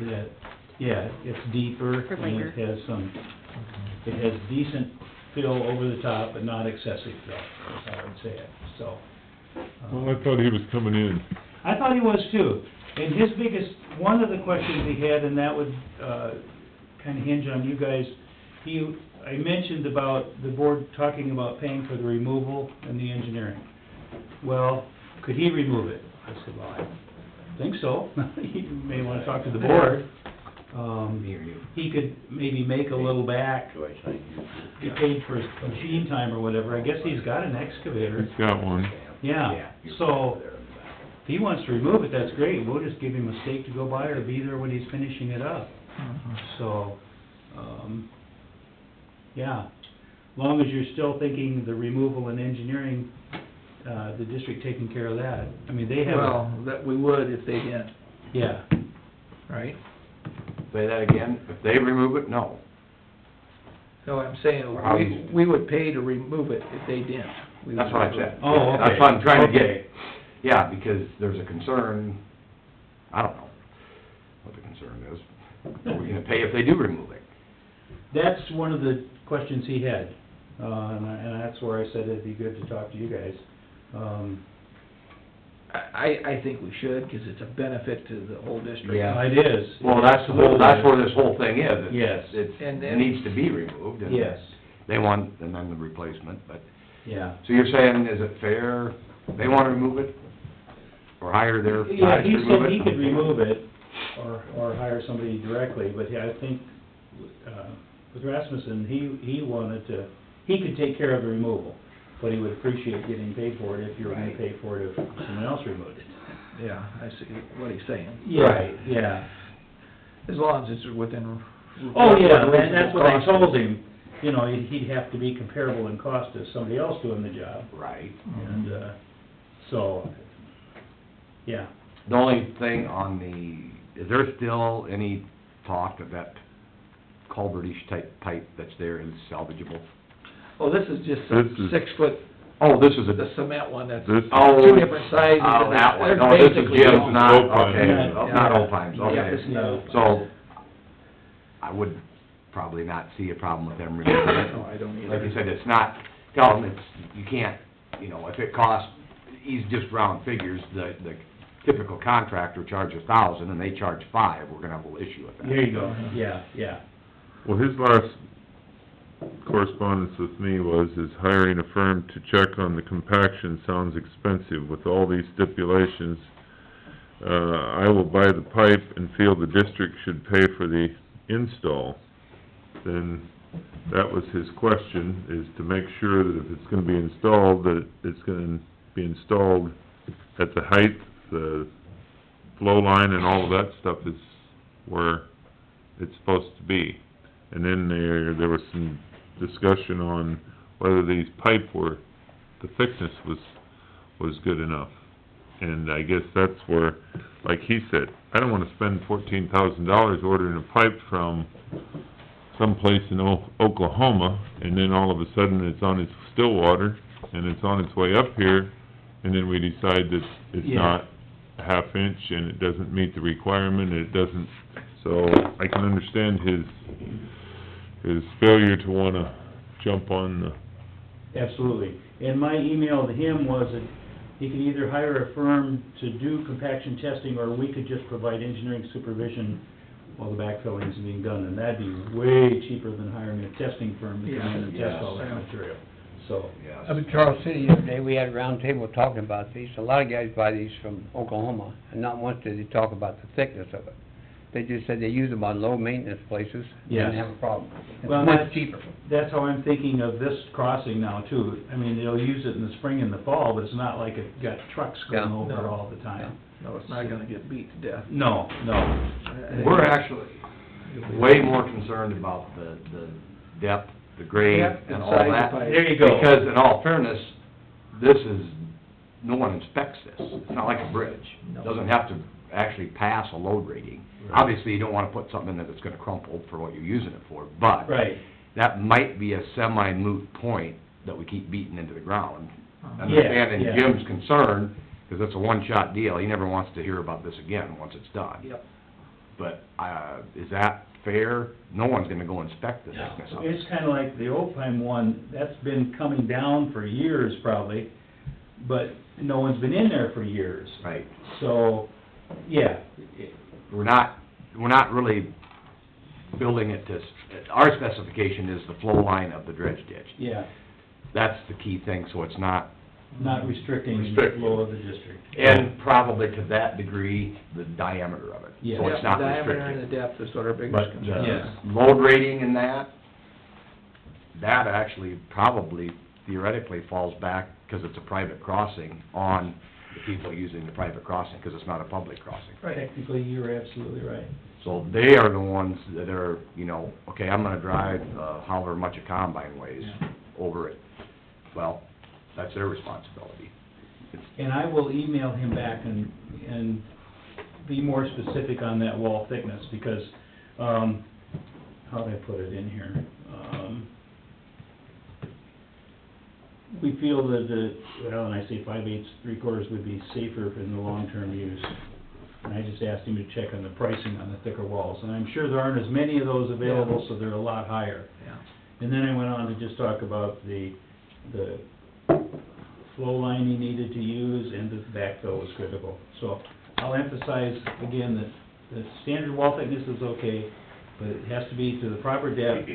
Speaker 7: that, yeah, it's deeper,
Speaker 1: For
Speaker 7: and
Speaker 1: later.
Speaker 7: it has decent fill over the top, but not excessive fill, that's how I'd say it, so.
Speaker 3: well, I thought he was coming in.
Speaker 7: I thought he was too, and his biggest, one of the questions he had, and that would, kinda hinge on you guys, I mentioned about the board talking about paying for the removal and the engineering. Well, could he remove it? I said, well, I think so. You may wanna talk to the board. He could maybe make a little back, get paid for his machine time or whatever. I guess he's got an excavator.
Speaker 3: He's got one.
Speaker 7: Yeah, so, if he wants to remove it, that's great. We'll just give him a stake to go by or be there when he's finishing it up. So, yeah, as long as you're still thinking the removal and engineering, the district taking care of that. I mean, they have,
Speaker 2: Well, that we would if they didn't,
Speaker 7: yeah,
Speaker 2: right?
Speaker 5: Say that again, if they remove it, no.
Speaker 2: No, I'm saying,
Speaker 5: How you-
Speaker 2: we would pay to remove it if they didn't. We
Speaker 5: That's
Speaker 2: would-
Speaker 5: what I said.
Speaker 7: Oh, okay.
Speaker 5: That's what I'm trying to
Speaker 7: Okay.
Speaker 5: get, yeah, because there's a concern, I don't know what the concern is. Are we gonna pay if they do remove it?
Speaker 7: that's one of the questions he had. And that's where I said it'd be good to talk to you guys.
Speaker 2: I think we should, 'cause it's a benefit to the whole district.
Speaker 5: Yeah.
Speaker 7: It is.
Speaker 5: Well, that's where this whole thing is. It's-
Speaker 7: Yes.
Speaker 2: And
Speaker 5: It needs to be removed, and
Speaker 7: Yes,
Speaker 5: they want, and then the replacement, but,
Speaker 7: yeah.
Speaker 5: so you're saying, is it fair, they wanna remove it? Or hire their
Speaker 7: Yeah,
Speaker 5: guys to
Speaker 7: he
Speaker 5: remove it?
Speaker 7: said he could remove it, or hire somebody directly, but yeah, I think, with Rasmussen, he could take care of the removal, but he would appreciate getting paid for it if you were gonna
Speaker 2: Right.
Speaker 7: pay for it if someone else removed it.
Speaker 2: Yeah, I see what he's saying.
Speaker 7: Right, yeah.
Speaker 2: As long as it's within.
Speaker 7: Oh, yeah,
Speaker 2: what the
Speaker 7: and that's what I
Speaker 2: reasonable
Speaker 7: told
Speaker 2: cost is.
Speaker 7: him, you know, he'd have to be comparable in cost to somebody else doing the job,
Speaker 5: Right.
Speaker 7: and, so, yeah.
Speaker 5: The only thing on is there still any talk of that culvertish type pipe that's there is salvageable?
Speaker 2: Oh, this is just
Speaker 3: This
Speaker 2: a
Speaker 3: is-
Speaker 2: 6-foot,
Speaker 5: Oh, this is
Speaker 2: the cement one that's
Speaker 3: This-
Speaker 5: Oh.
Speaker 2: two different sizes.
Speaker 5: Oh,
Speaker 2: and
Speaker 5: that one.
Speaker 2: they're
Speaker 5: Oh, this is
Speaker 2: basically
Speaker 5: Jim's,
Speaker 2: all-
Speaker 5: not,
Speaker 3: Old times.
Speaker 5: okay,
Speaker 7: Yeah.
Speaker 5: not old times,
Speaker 2: Yeah,
Speaker 5: okay.
Speaker 2: it's new.
Speaker 5: So, I would probably not see a problem with them removing it.
Speaker 2: No, I don't either.
Speaker 5: Like you said, it's not, tell them it's, you can't, you know, if it costs, he's just round figures, the typical contractor charges $1,000 and they charge $5, we're gonna have a little issue with that.
Speaker 7: There you go, yeah, yeah.
Speaker 3: Well, his last correspondence with me was, is hiring a firm to check on the compaction sounds expensive. With all these stipulations, I will buy the pipe and feel the district should pay for the install. Then, that was his question, is to make sure that if it's gonna be installed, that it's gonna be installed at the height, the flow line and all of that stuff is where it's supposed to be. And then there was some discussion on whether these pipe were, the thickness was good enough. And I guess that's where, like he said, I don't wanna spend $14,000 ordering a pipe from someplace in Oklahoma, and then all of a sudden it's on its Stillwater, and it's on its way up here, and then we decide that it's
Speaker 7: Yeah.
Speaker 3: not a half inch, and it doesn't meet the requirement, and it doesn't, so I can understand his failure to wanna jump on the,
Speaker 7: Absolutely. And my email to him was that he could either hire a firm to do compaction testing, or we could just provide engineering supervision while the backfilling is being done, and that'd be way cheaper than hiring a testing firm to come in and test all that material, so.
Speaker 5: Yes.
Speaker 4: Up in Charles City the other day, we had a round table talking about these. A lot of guys buy these from Oklahoma, and not once did they talk about the thickness of it. They just said they use them on low-maintenance places,
Speaker 7: Yes.
Speaker 4: didn't have a problem. It's
Speaker 7: Well,
Speaker 4: much
Speaker 7: that's-
Speaker 4: cheaper.
Speaker 7: That's how I'm thinking of this crossing now too. I mean, they'll use it in the spring and the fall, but it's not like it got trucks going
Speaker 4: Yeah.
Speaker 7: over it
Speaker 2: No.
Speaker 7: all the time.
Speaker 2: No, it's not gonna get beat to death.
Speaker 7: No, no.
Speaker 5: We're actually way more concerned about the depth, the grade,
Speaker 2: Depth
Speaker 5: and
Speaker 2: and
Speaker 5: all
Speaker 2: size of
Speaker 5: that.
Speaker 2: pipe.
Speaker 7: There you go.
Speaker 5: Because in all fairness, this is, no one inspects this. It's not like a bridge.
Speaker 2: No.
Speaker 5: It doesn't have to actually pass a load rating. Obviously, you don't wanna put something in that's gonna crumple for what you're using it for, but
Speaker 7: Right.
Speaker 5: that might be a semi-moot point that we keep beating into the ground.
Speaker 2: Uh-huh.
Speaker 5: Understanding
Speaker 7: Yeah, yeah.
Speaker 5: Jim's concern, because it's a one-shot deal, he never wants to hear about this again once it's done.
Speaker 2: Yep.
Speaker 5: But, is that fair? No one's gonna go inspect the thickness of it.
Speaker 7: It's kinda like the old time one, that's been coming down for years probably, but no one's been in there for years.
Speaker 5: Right.
Speaker 7: So, yeah,
Speaker 5: We're not really building it to, our specification is the flow line of the dredge ditch.
Speaker 7: yeah,
Speaker 5: That's the key thing, so it's not,
Speaker 7: not restricting the
Speaker 5: Restricting.
Speaker 7: flow of the district.
Speaker 5: and probably to that degree, the diameter of it.
Speaker 7: Yeah.
Speaker 5: So
Speaker 2: Yep,
Speaker 5: it's not
Speaker 2: the diameter and
Speaker 5: restricted.
Speaker 2: the depth is what our biggest
Speaker 5: But
Speaker 2: concern is.
Speaker 7: Yes.
Speaker 5: the load rating in that actually probably theoretically falls back, because it's a private crossing, on the people using the private crossing, because it's not a public crossing.
Speaker 2: Right.
Speaker 7: Technically, you're absolutely right.
Speaker 5: So they are the ones that are, you know, okay, I'm gonna drive however much a combine weighs over it. Well, that's their responsibility.
Speaker 7: And I will email him back and be more specific on that wall thickness, because, how'd I put it in here? We feel that and I say 5/8, 3/4 would be safer in the long-term use. And I just asked him to check on the pricing on the thicker walls, and I'm sure there aren't as many of those available, so they're a lot higher.
Speaker 2: Yeah.
Speaker 7: And then I went on to just talk about the flow line he needed to use, and the backfill was critical. So I'll emphasize again that the standard wall thickness is okay, but it has to be to the proper depth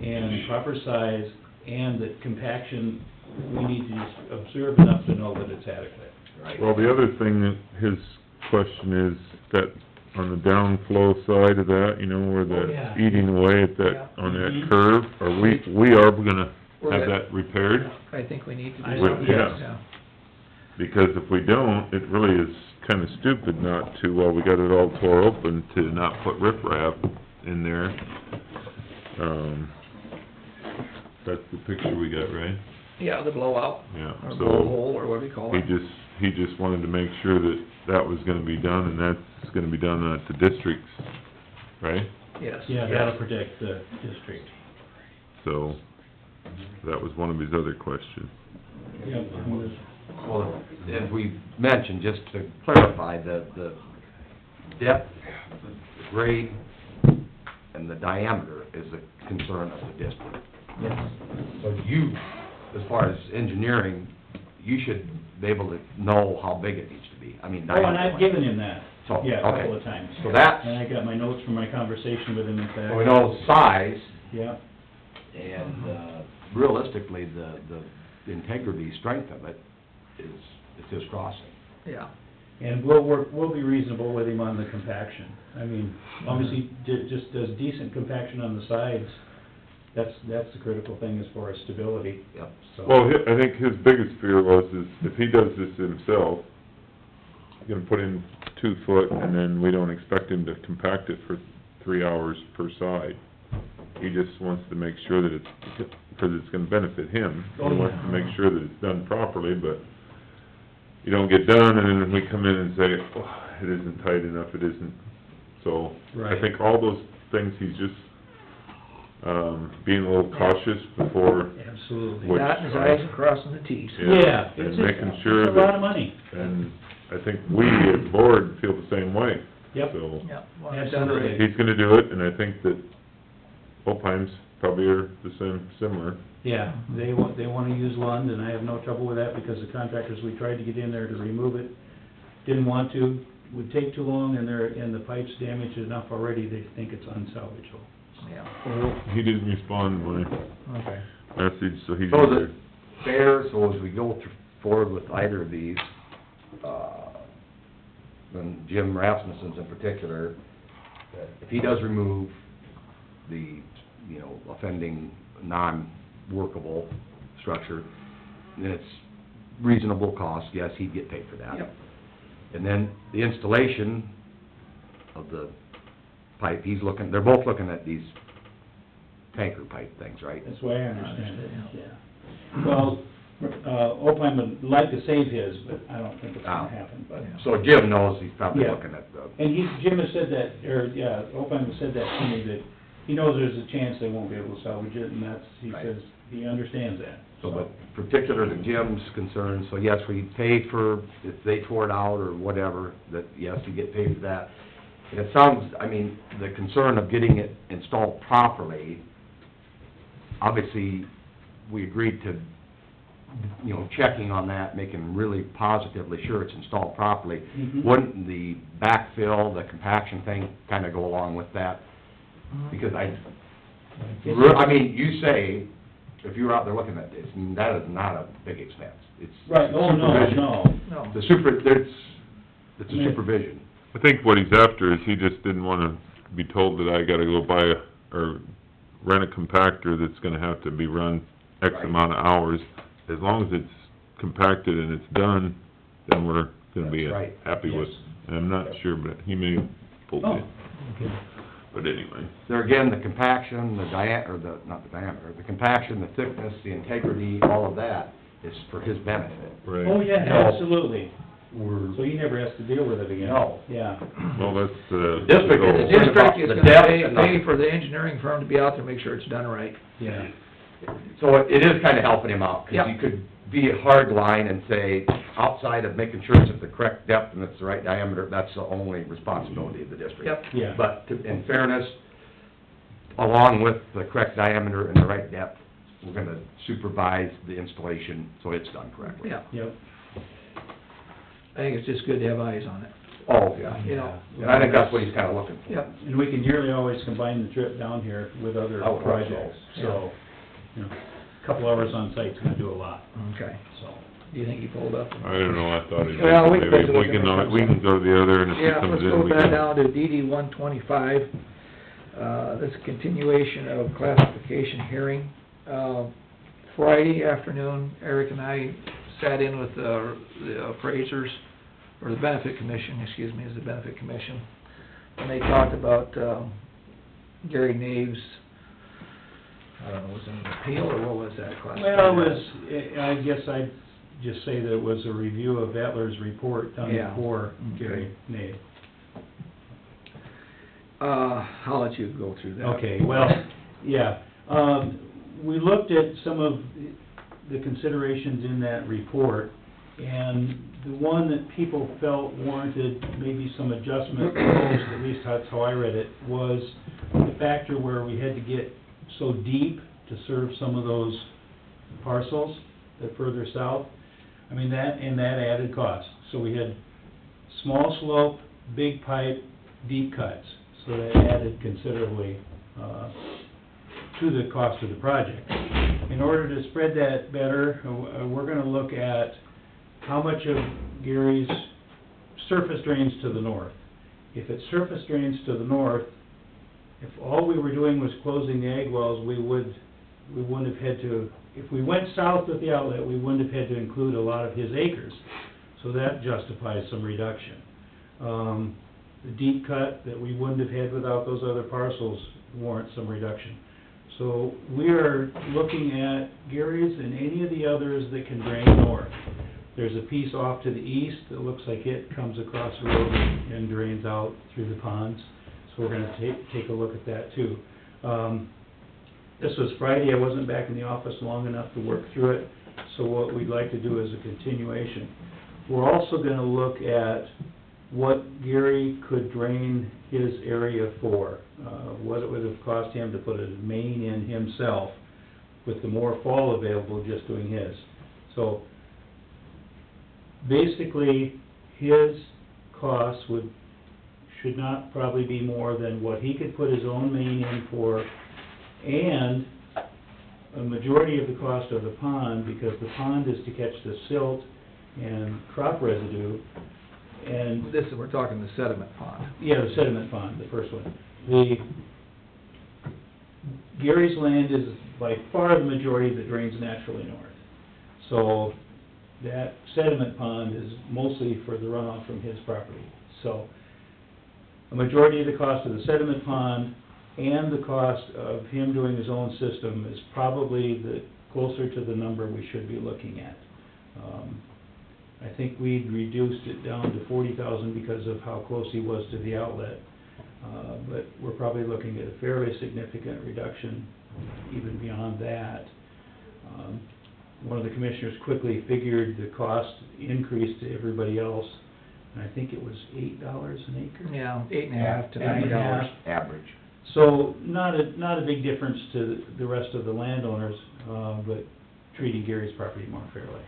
Speaker 7: and proper size, and that compaction, we need to just observe enough to know that it's adequate.
Speaker 5: Right.
Speaker 3: well, the other thing that his question is, that on the downflow side of that, you know, where
Speaker 2: Oh, yeah.
Speaker 3: the eating away at that,
Speaker 2: Yeah.
Speaker 3: on that
Speaker 7: Mhm.
Speaker 3: curve? We are gonna
Speaker 2: We're
Speaker 3: have
Speaker 2: gonna-
Speaker 3: that repaired?
Speaker 2: I think we need to
Speaker 7: I
Speaker 2: do
Speaker 3: would-
Speaker 2: something,
Speaker 3: yeah.
Speaker 2: yeah.
Speaker 3: Because if we don't, it really is kinda stupid not to, while we got it all tore open, to not put riprap in there. That's the picture we got, right?
Speaker 2: Yeah, the blowout,
Speaker 3: Yeah,
Speaker 2: or
Speaker 3: so
Speaker 2: blowhole, or whatever you call
Speaker 3: he
Speaker 2: it.
Speaker 3: just wanted to make sure that that was gonna be done, and that's gonna be done at the districts, right?
Speaker 2: Yes.
Speaker 7: Yeah, that'll protect the district.
Speaker 3: So, that was one of his other questions.
Speaker 7: Yep.
Speaker 5: Well, as we mentioned, just to clarify, the depth, the grade, and the diameter is a concern of the district.
Speaker 2: Yes.
Speaker 5: So you, as far as engineering, you should be able to know how big it needs to be. I mean,
Speaker 7: Oh, and
Speaker 5: diameter.
Speaker 7: I've given him that,
Speaker 5: So,
Speaker 7: yeah, a couple
Speaker 5: okay.
Speaker 7: of times.
Speaker 5: So that's,
Speaker 7: And I got my notes from my conversation with him, in fact.
Speaker 5: so we know size,
Speaker 7: Yeah,
Speaker 5: and realistically, the integrity, strength of it is his crossing.
Speaker 2: Yeah.
Speaker 7: and we'll be reasonable with him on the compaction. I mean, obviously, just does decent compaction on the sides, that's the critical thing as far as stability,
Speaker 5: Yep.
Speaker 7: so.
Speaker 3: Well, I think his biggest fear was is if he does this himself, he's gonna put in 2 foot, and then we don't expect him to compact it for 3 hours per side. He just wants to make sure that it's, because it's gonna benefit him. He
Speaker 7: Oh,
Speaker 3: wants
Speaker 7: yeah.
Speaker 3: to make sure that it's done properly, but you don't get done, and then we come in and say, oh, it isn't tight enough, it isn't. So, I
Speaker 7: Right.
Speaker 3: think all those things, he's just, being a little cautious before,
Speaker 7: Absolutely.
Speaker 3: Which,
Speaker 2: Dotting his i's and crossing the t's.
Speaker 7: Yeah,
Speaker 3: and
Speaker 7: it's
Speaker 3: making sure
Speaker 7: it's a lot of
Speaker 3: that,
Speaker 7: money.
Speaker 3: and I think we as a board feel the same way.
Speaker 7: Yep.
Speaker 3: So,
Speaker 2: Yeah, well, it's done
Speaker 7: Absolutely.
Speaker 2: right.
Speaker 3: he's gonna do it, and I think that Opines probably are the same, similar.
Speaker 7: Yeah, they wanna use Lund, and I have no trouble with that, because the contractors, we tried to get in there to remove it, didn't want to, would take too long, and the pipe's damaged enough already, they think it's unsalvageable.
Speaker 2: Yeah,
Speaker 3: Well, he didn't respond to my
Speaker 2: okay.
Speaker 3: message, so he's
Speaker 5: So is
Speaker 3: either,
Speaker 5: it fair, so as we go forward with either of these, and Jim Rasmussen's in particular, that if he does remove the, you know, offending, non-workable structure, then it's reasonable cost, yes, he'd get paid for that.
Speaker 2: Yep.
Speaker 5: And then the installation of the pipe, they're both looking at these tanker pipe things, right?
Speaker 7: That's the way I understand it, yeah. Well, Opine would like to save his, but I don't think it's gonna happen, but.
Speaker 5: So Jim knows he's probably
Speaker 7: Yeah.
Speaker 5: looking at the,
Speaker 7: And Jim has said that, Opine has said that to me, that he knows there's a chance they won't be able to salvage it, and he
Speaker 5: Right.
Speaker 7: says, he understands that.
Speaker 5: so, but particular to Jim's concern, so yes, we pay for, if they tore it out or whatever, that, yes, you get paid for that. And it sounds, I mean, the concern of getting it installed properly, obviously, we agreed to, you know, checking on that, making really positively sure it's installed properly.
Speaker 7: Mhm.
Speaker 5: Wouldn't the backfill, the compaction thing kinda go along with that? Because I mean, you say, if you were out there looking at this, I mean, that is not a big expense. It's
Speaker 7: Right, oh, no,
Speaker 5: supervision.
Speaker 7: no.
Speaker 2: No.
Speaker 5: It's a supervision.
Speaker 3: I think what he's after is he just didn't wanna be told that I gotta go buy or rent a compactor that's gonna have to be run X
Speaker 5: Right.
Speaker 3: amount of hours. As long as it's compacted and it's done, then we're gonna be
Speaker 5: That's right.
Speaker 3: happy with.
Speaker 7: Yes.
Speaker 3: And I'm not sure, but he may have pulled
Speaker 7: Oh,
Speaker 3: it, but anyway.
Speaker 5: There again, the compaction, not the diameter, the compaction, the thickness, the integrity, all of that is for his benefit.
Speaker 3: Right.
Speaker 7: Oh, yeah,
Speaker 5: No.
Speaker 7: absolutely.
Speaker 5: We're,
Speaker 7: So he never has to deal with it again?
Speaker 5: No.
Speaker 7: Yeah.
Speaker 3: Well, that's,
Speaker 5: district
Speaker 2: The
Speaker 5: is-
Speaker 3: goal.
Speaker 2: district is
Speaker 5: The
Speaker 2: gonna
Speaker 5: depth
Speaker 2: pay,
Speaker 5: and
Speaker 2: pay
Speaker 5: the-
Speaker 2: for the engineering firm to be out there, make sure it's done right.
Speaker 7: Yeah.
Speaker 5: so it is kinda helping him out, 'cause
Speaker 2: Yep.
Speaker 5: you could be a hard line and say, outside of making sure it's at the correct depth and it's the right diameter, that's the only responsibility of the district.
Speaker 2: Yep.
Speaker 7: Yeah.
Speaker 5: But in fairness, along with the correct diameter and the right depth, we're gonna supervise the installation so it's done correctly.
Speaker 2: Yeah,
Speaker 7: Yep.
Speaker 2: I think it's just good to have eyes on it,
Speaker 5: Oh, yeah.
Speaker 2: you know.
Speaker 5: And I think that's what he's kinda looking for.
Speaker 2: Yep.
Speaker 7: And we can nearly always combine the trip down here with other
Speaker 5: I would hope so.
Speaker 7: projects, so, you know, a couple hours on site's gonna do a lot,
Speaker 2: Okay.
Speaker 7: so.
Speaker 2: Do you think he pulled up?
Speaker 3: I don't know, I thought he did.
Speaker 2: Well, we can
Speaker 3: Maybe
Speaker 2: take a look
Speaker 3: we can,
Speaker 2: at it.
Speaker 3: we can go to the other, and if he
Speaker 2: Yeah,
Speaker 3: comes
Speaker 2: let's
Speaker 3: in,
Speaker 2: go
Speaker 3: we
Speaker 2: back
Speaker 3: can...
Speaker 2: down to DD 125. This is continuation of classification hearing. Friday afternoon, Eric and I sat in with the appraisers, or the benefit commission, excuse me, is the benefit commission. And they talked about Gary Nave's, I don't know, was it an appeal, or what was that classified?
Speaker 7: Well, it was, I guess I'd just say that it was a review of Etler's report done
Speaker 2: Yeah.
Speaker 7: for
Speaker 2: Okay.
Speaker 7: Gary Nave.
Speaker 2: I'll let you go through that.
Speaker 7: Okay, well, yeah, we looked at some of the considerations in that report, and the one that people felt warranted maybe some adjustment, most, at least that's how I read it, was the factor where we had to get so deep to serve some of those parcels that further south. I mean, that added cost. So we had small slope, big pipe, deep cuts, so that added considerably, to the cost of the project. In order to spread that better, we're gonna look at how much of Gary's surface drains to the north. If it surface drains to the north, if all we were doing was closing the ag wells, we wouldn't have had to, if we went south with the outlet, we wouldn't have had to include a lot of his acres. So that justifies some reduction. The deep cut that we wouldn't have had without those other parcels warrants some reduction. So we are looking at Gary's and any of the others that can drain north. There's a piece off to the east that looks like it comes across the road and drains out through the ponds. So we're gonna take a look at that too. This was Friday, I wasn't back in the office long enough to work through it, so what we'd like to do is a continuation. We're also gonna look at what Gary could drain his area for, what it would have cost him to put a main in himself, with the more fall available, just doing his. So, basically, his costs should not probably be more than what he could put his own main in for, and a majority of the cost of the pond, because the pond is to catch the silt and crop residue, and...
Speaker 2: This is, we're talking the sediment pond.
Speaker 7: Yeah, the sediment pond, the first one. Gary's land is by far the majority that drains naturally north. So, that sediment pond is mostly for the runoff from his property. So, a majority of the cost of the sediment pond and the cost of him doing his own system is probably closer to the number we should be looking at. I think we'd reduced it down to 40,000 because of how close he was to the outlet. But we're probably looking at a fairly significant reduction even beyond that. One of the commissioners quickly figured the cost increase to everybody else, and I think it was $8 an acre?
Speaker 2: Yeah, $8.50 to $9.
Speaker 5: Average.
Speaker 7: So, not a big difference to the rest of the landowners, but treating Gary's property more fairly.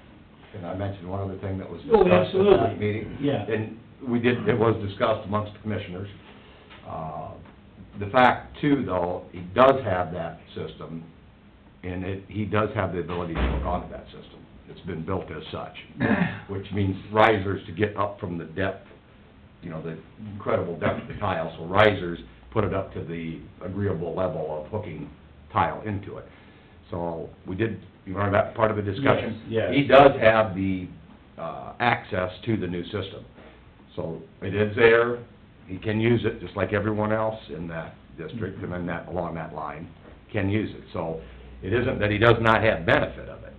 Speaker 5: And I mentioned one other thing that was
Speaker 7: Oh,
Speaker 5: discussed at
Speaker 7: absolutely.
Speaker 5: that meeting.
Speaker 7: Yeah.
Speaker 5: And it was discussed amongst the commissioners. The fact too, though, he does have that system, and he does have the ability to hook onto that system. It's been built as such, which means risers to get up from the depth, you know, the incredible depth of the tile. So risers put it up to the agreeable level of hooking tile into it. So you remember that part of the discussion?
Speaker 7: Yes, yes.
Speaker 5: He does have the access to the new system. So it is there, he can use it just like everyone else in that district and then along that line can use it. So it isn't that he does not have benefit of it.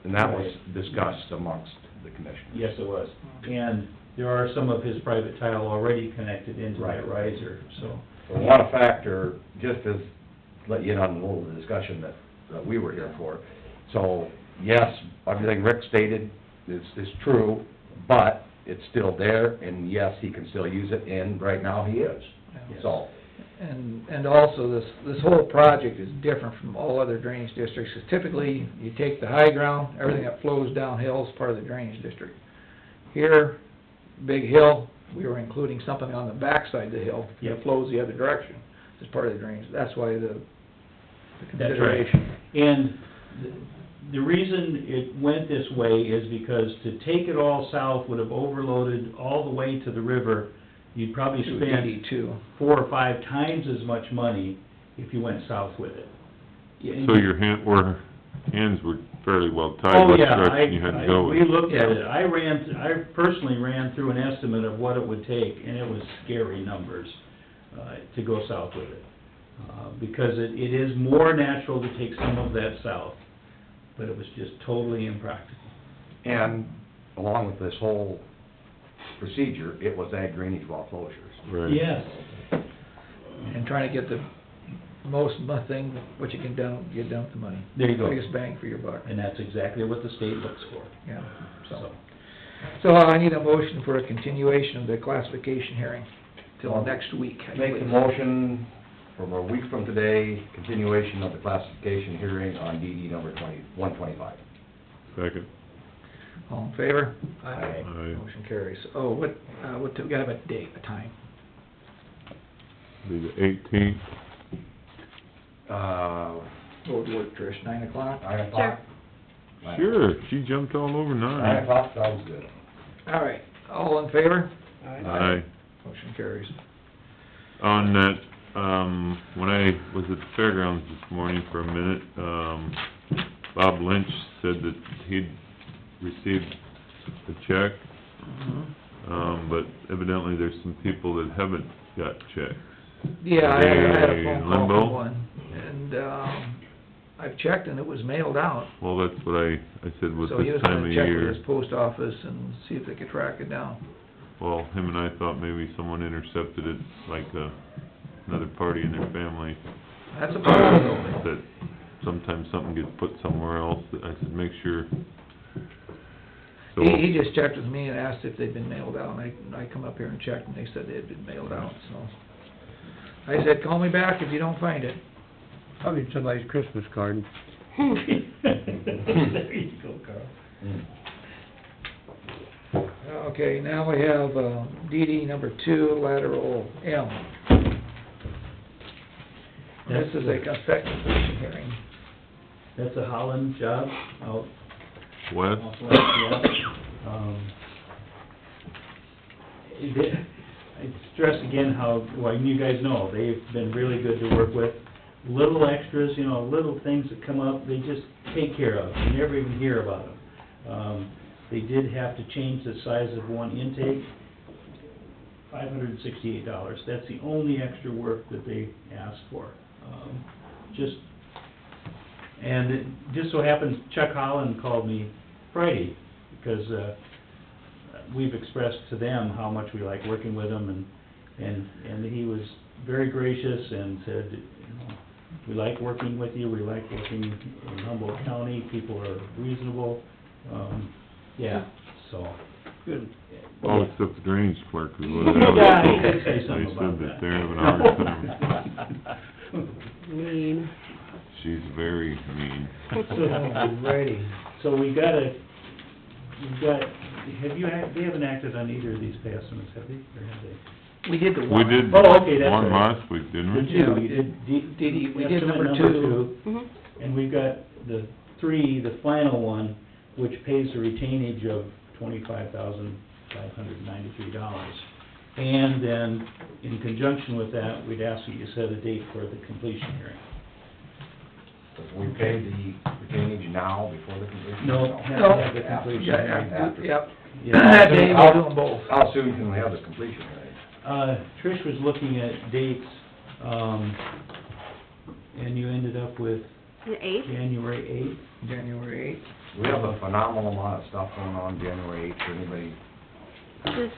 Speaker 5: And that was discussed amongst the commissioners.
Speaker 7: Yes, it was. And there are some of his private tile already connected into that riser, so.
Speaker 5: So we want to factor, just as, let you in on a little of the discussion that we were here for. So, yes, everything Rick stated is true, but it's still there, and yes, he can still use it, and right now he is.
Speaker 2: Yes.
Speaker 5: So,
Speaker 2: And also, this whole project is different from all other drainage districts, because typically, you take the high ground, everything that flows downhill is part of the drainage district. Here, big hill, we were including something on the backside of the hill that flows the other direction as part of the drainage. That's why the consideration.
Speaker 7: And the reason it went this way is because to take it all south would have overloaded all the way to the river. You'd probably
Speaker 2: To
Speaker 7: spend
Speaker 2: 82.
Speaker 7: 4 or 5 times as much money if you went south with it. Yeah,
Speaker 3: So your hands were fairly well tied,
Speaker 7: Oh,
Speaker 3: what
Speaker 7: yeah,
Speaker 3: direction you had to go
Speaker 7: we
Speaker 3: with.
Speaker 7: looked at
Speaker 2: Yeah.
Speaker 7: it, I personally ran through an estimate of what it would take, and it was scary numbers, to go south with it. Because it is more natural to take some of that south, but it was just totally impractical.
Speaker 5: And along with this whole procedure, it was ag drainage well closures.
Speaker 3: Right.
Speaker 7: Yes,
Speaker 2: And trying to get the most thing, what you can get done with the money.
Speaker 7: there you go,
Speaker 2: Biggest bang for your buck,
Speaker 7: and that's exactly what the state looks for,
Speaker 2: yeah,
Speaker 7: so.
Speaker 2: So I need a motion for a continuation of the classification hearing till next week. I
Speaker 5: Make the
Speaker 2: believe.
Speaker 5: motion from a week from today, continuation of the classification hearing on DD number 125.
Speaker 3: Second.
Speaker 2: All in favor?
Speaker 5: Aye.
Speaker 3: Aye.
Speaker 2: Motion carries. Oh, what, we gotta have a date, a time.
Speaker 3: Be the 18th.
Speaker 2: What would work, Trish, 9 o'clock?
Speaker 5: 9 o'clock?
Speaker 3: Sure, she jumped all over
Speaker 5: 9
Speaker 3: 9.
Speaker 5: o'clock sounds good.
Speaker 2: All right, all in favor?
Speaker 3: Aye.
Speaker 2: Motion carries.
Speaker 3: On that, when I was at the fairgrounds this morning for a minute, Bob Lynch said that he'd received a check, but evidently there's some people that haven't got checks.
Speaker 2: Yeah, I had a phone call
Speaker 3: Limbo?
Speaker 2: from one, and, I've checked and it was mailed out.
Speaker 3: Well, that's what I said with
Speaker 2: So he
Speaker 3: this
Speaker 2: was
Speaker 3: time
Speaker 2: gonna
Speaker 3: of
Speaker 2: check with
Speaker 3: year.
Speaker 2: his post office and see if they could track it down.
Speaker 3: Well, him and I thought maybe someone intercepted it, like, another party in their family.
Speaker 2: That's a possibility.
Speaker 3: That sometimes something gets put somewhere else, I said, make sure. So,
Speaker 2: He just checked with me and asked if they'd been mailed out, and I come up here and checked, and they said they had been mailed out, so. I said, call me back if you don't find it.
Speaker 4: Probably somebody's Christmas card.
Speaker 7: There you go, Carl.
Speaker 2: Okay, now we have, DD number 2, lateral M. This is a completion hearing.
Speaker 7: That's a Holland job out
Speaker 3: West,
Speaker 7: off West, yeah. I stress again how, well, you guys know, they've been really good to work with. Little extras, you know, little things that come up, they just take care of, you never even hear about them. They did have to change the size of one intake, $568, that's the only extra work that they asked for. And it just so happens Chuck Holland called me Friday, because, we've expressed to them how much we like working with them, and he was very gracious and said, you know, we like working with you, we like working in Humboldt County, people are reasonable, yeah, so.
Speaker 2: Good.
Speaker 3: all except the drainage clerk is what it
Speaker 7: Yeah, he
Speaker 3: was.
Speaker 7: did say something
Speaker 3: They
Speaker 7: about
Speaker 3: said
Speaker 7: that.
Speaker 3: that they're having a hard time.
Speaker 1: Mean.
Speaker 3: She's very mean.
Speaker 2: Ready.
Speaker 7: So we got, they haven't acted on either of these past ones, have they, or have they?
Speaker 2: We did the
Speaker 3: We
Speaker 2: one.
Speaker 3: did
Speaker 7: Oh, okay, that's
Speaker 3: one
Speaker 7: right.
Speaker 3: last week, didn't
Speaker 7: The
Speaker 3: we?
Speaker 7: two, we did
Speaker 2: We did
Speaker 7: estimate
Speaker 2: number 2.
Speaker 7: and we've got the 3, the final one, which pays the retainage of $25,593. And then, in conjunction with that, we'd ask that you set a date for the completion hearing.
Speaker 5: We pay the retainage now before the completion?
Speaker 7: No, have
Speaker 2: No.
Speaker 7: to have the completion hearing.
Speaker 5: After.
Speaker 2: Yep.
Speaker 7: Yeah.
Speaker 2: That day, we'll do them both.
Speaker 5: How soon can we have the completion hearing?
Speaker 7: Trish was looking at dates, and you ended up with
Speaker 1: The 8th?
Speaker 7: January
Speaker 2: January
Speaker 5: We have a phenomenal amount of stuff going on January 8th for anybody.
Speaker 8: Just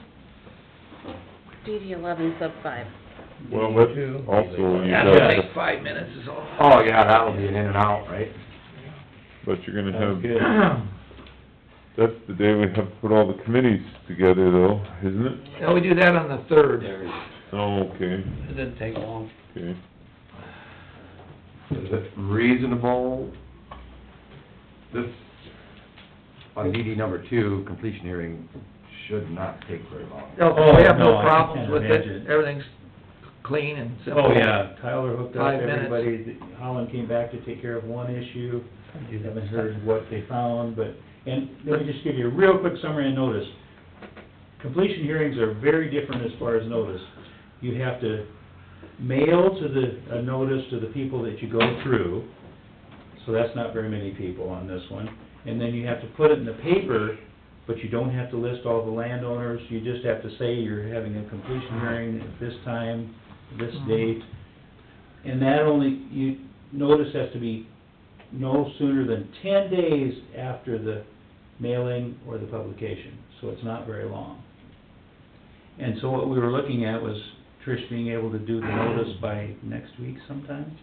Speaker 8: DD 11 sub 5.
Speaker 3: Well, that's
Speaker 2: Two.
Speaker 3: also, you
Speaker 2: 8th. That'll
Speaker 3: got,
Speaker 2: take 5 minutes is all.
Speaker 5: Oh, yeah, that'll be an in and out, right?
Speaker 3: but you're gonna have,
Speaker 7: Good.
Speaker 3: that's the day we have to put all the committees together though, isn't it?
Speaker 2: No, we do that on the 3rd.
Speaker 3: Oh, okay,
Speaker 4: It didn't take long.
Speaker 3: okay.
Speaker 5: Is it reasonable, this, on DD number 2, completion hearing should not take very long.
Speaker 2: No,
Speaker 7: Oh,
Speaker 2: we have
Speaker 7: no,
Speaker 2: no
Speaker 7: I
Speaker 2: problems
Speaker 7: can't
Speaker 2: with
Speaker 7: imagine.
Speaker 2: it, everything's clean and simple.
Speaker 7: Oh, yeah, Tyler hooked up
Speaker 2: 5 minutes.
Speaker 7: everybody, Holland came back to take care of one issue, haven't heard what they found, but, and let me just give you a real quick summary and notice. Completion hearings are very different as far as notice. You have to mail a notice to the people that you go through, so that's not very many people on this one. And then you have to put it in the paper, but you don't have to list all the landowners, you just have to say you're having a completion hearing at this time, this date. And that notice has to be no sooner than 10 days after the mailing or the publication, so it's not very long. And so what we were looking at was Trish being able to do the notice by next week sometime,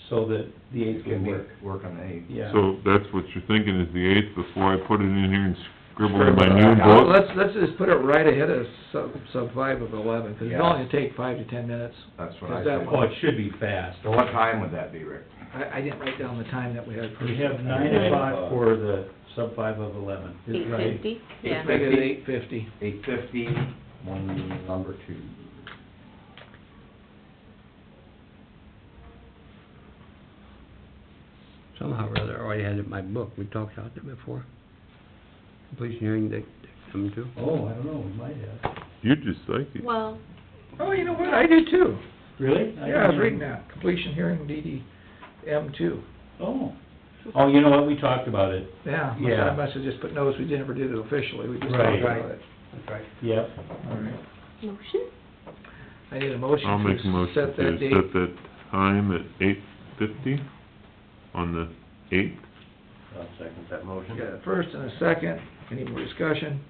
Speaker 7: so that the 8th
Speaker 5: Can
Speaker 7: can
Speaker 5: be
Speaker 7: work.
Speaker 5: work on the 8th.
Speaker 7: Yeah.
Speaker 3: So that's what you're thinking is the 8th before I put it in here and scribble in my
Speaker 5: Scribble it
Speaker 3: new
Speaker 5: out.
Speaker 3: book?
Speaker 2: Let's just put it right ahead of sub 5 of 11, because it's
Speaker 5: Yeah.
Speaker 2: only gonna take 5 to 10 minutes.
Speaker 5: That's what I
Speaker 2: Is that
Speaker 5: think.
Speaker 7: Oh, it should be fast.
Speaker 5: So what time would that be, Rick?
Speaker 2: I didn't write down the time that we had.
Speaker 7: We have 9 o'clock for the sub 5 of 11, is it right?
Speaker 8: 8:50? Yeah.
Speaker 2: Make it 8:50.
Speaker 5: 8:50, one number 2.
Speaker 4: Somehow or other, I already had it in my book, we talked about it before. Completion hearing, they come to.
Speaker 7: Oh, I don't know, we might have.
Speaker 3: You're just psychic.
Speaker 8: Well,
Speaker 2: Oh, you know what, I did too.
Speaker 7: Really?
Speaker 2: Yeah, I was reading that, completion hearing DD M2.
Speaker 7: Oh. Oh, you know what, we talked about it.
Speaker 2: Yeah,
Speaker 7: Yeah.
Speaker 2: I must have just put notes, we never did it officially, we just
Speaker 7: Right.
Speaker 2: talked about it.
Speaker 4: That's right.
Speaker 7: Yep.
Speaker 2: All right.
Speaker 8: motion?
Speaker 2: I need a motion
Speaker 3: I'll make a
Speaker 2: to
Speaker 3: motion
Speaker 2: set
Speaker 3: to
Speaker 2: that date.
Speaker 3: set that time at 8:50 on the 8th.
Speaker 6: I'll second that motion.
Speaker 2: Got a first and a second, any more discussion?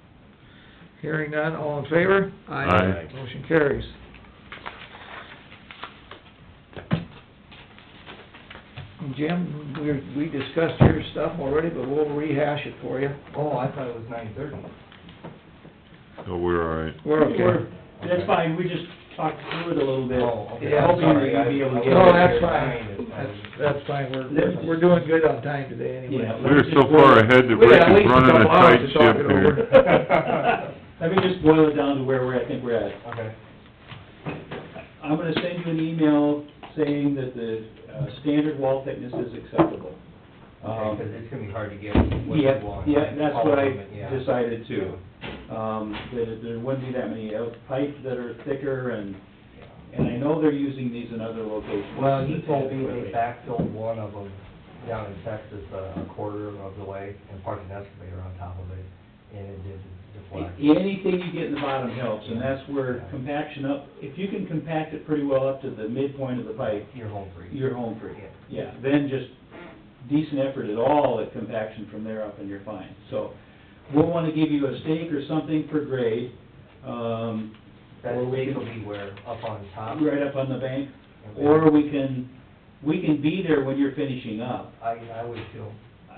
Speaker 2: Hearing none, all in favor?
Speaker 3: Aye.
Speaker 2: Motion carries. And Jim, we discussed your stuff already, but we'll rehash it for you.
Speaker 5: Oh, I thought it was 9:30.
Speaker 3: So we're all right.
Speaker 2: We're okay.
Speaker 7: That's fine, we just talked through it a little bit.
Speaker 5: Oh, okay.
Speaker 2: Yeah,
Speaker 7: Hoping
Speaker 5: Sorry,
Speaker 7: that you'd be able to get
Speaker 2: No,
Speaker 7: it.
Speaker 2: that's fine, that's fine, we're doing good on time today anyway.
Speaker 7: Yeah.
Speaker 3: We're so far ahead that
Speaker 2: We
Speaker 3: Rick
Speaker 2: got at
Speaker 3: is
Speaker 2: least a
Speaker 3: running a
Speaker 2: couple hours
Speaker 3: tight
Speaker 2: to talk
Speaker 3: ship
Speaker 2: it
Speaker 3: here.
Speaker 2: over.
Speaker 7: Let me just boil it down to where I think we're at.
Speaker 5: Okay.
Speaker 7: I'm gonna send you an email saying that the, standard wall thickness is acceptable.
Speaker 5: Because it's gonna be hard to get what you
Speaker 7: Yeah,
Speaker 5: want.
Speaker 7: yeah, that's
Speaker 5: All
Speaker 7: what
Speaker 5: of
Speaker 7: I
Speaker 5: it, yeah.
Speaker 7: decided too. That there wouldn't be that many pipes that are thicker and I know they're using these in other locations.
Speaker 9: Well, he told me they backfilled one of them down in Texas, a quarter of the way, and parked an excavator on top of it, and it did deflect.
Speaker 7: Anything you get in the bottom helps, and that's where compaction up, if you can compact it pretty well up to the midpoint of the pipe,
Speaker 9: You're home free.
Speaker 7: you're home free. Yeah, then just decent effort at all at compaction from there up and you're fine. So, we'll wanna give you a stake or something for grade,
Speaker 9: That
Speaker 7: or we
Speaker 9: stake
Speaker 7: can-
Speaker 9: will be where, up on top?
Speaker 7: right up on the bank, or we can be there when you're finishing up.
Speaker 9: I would feel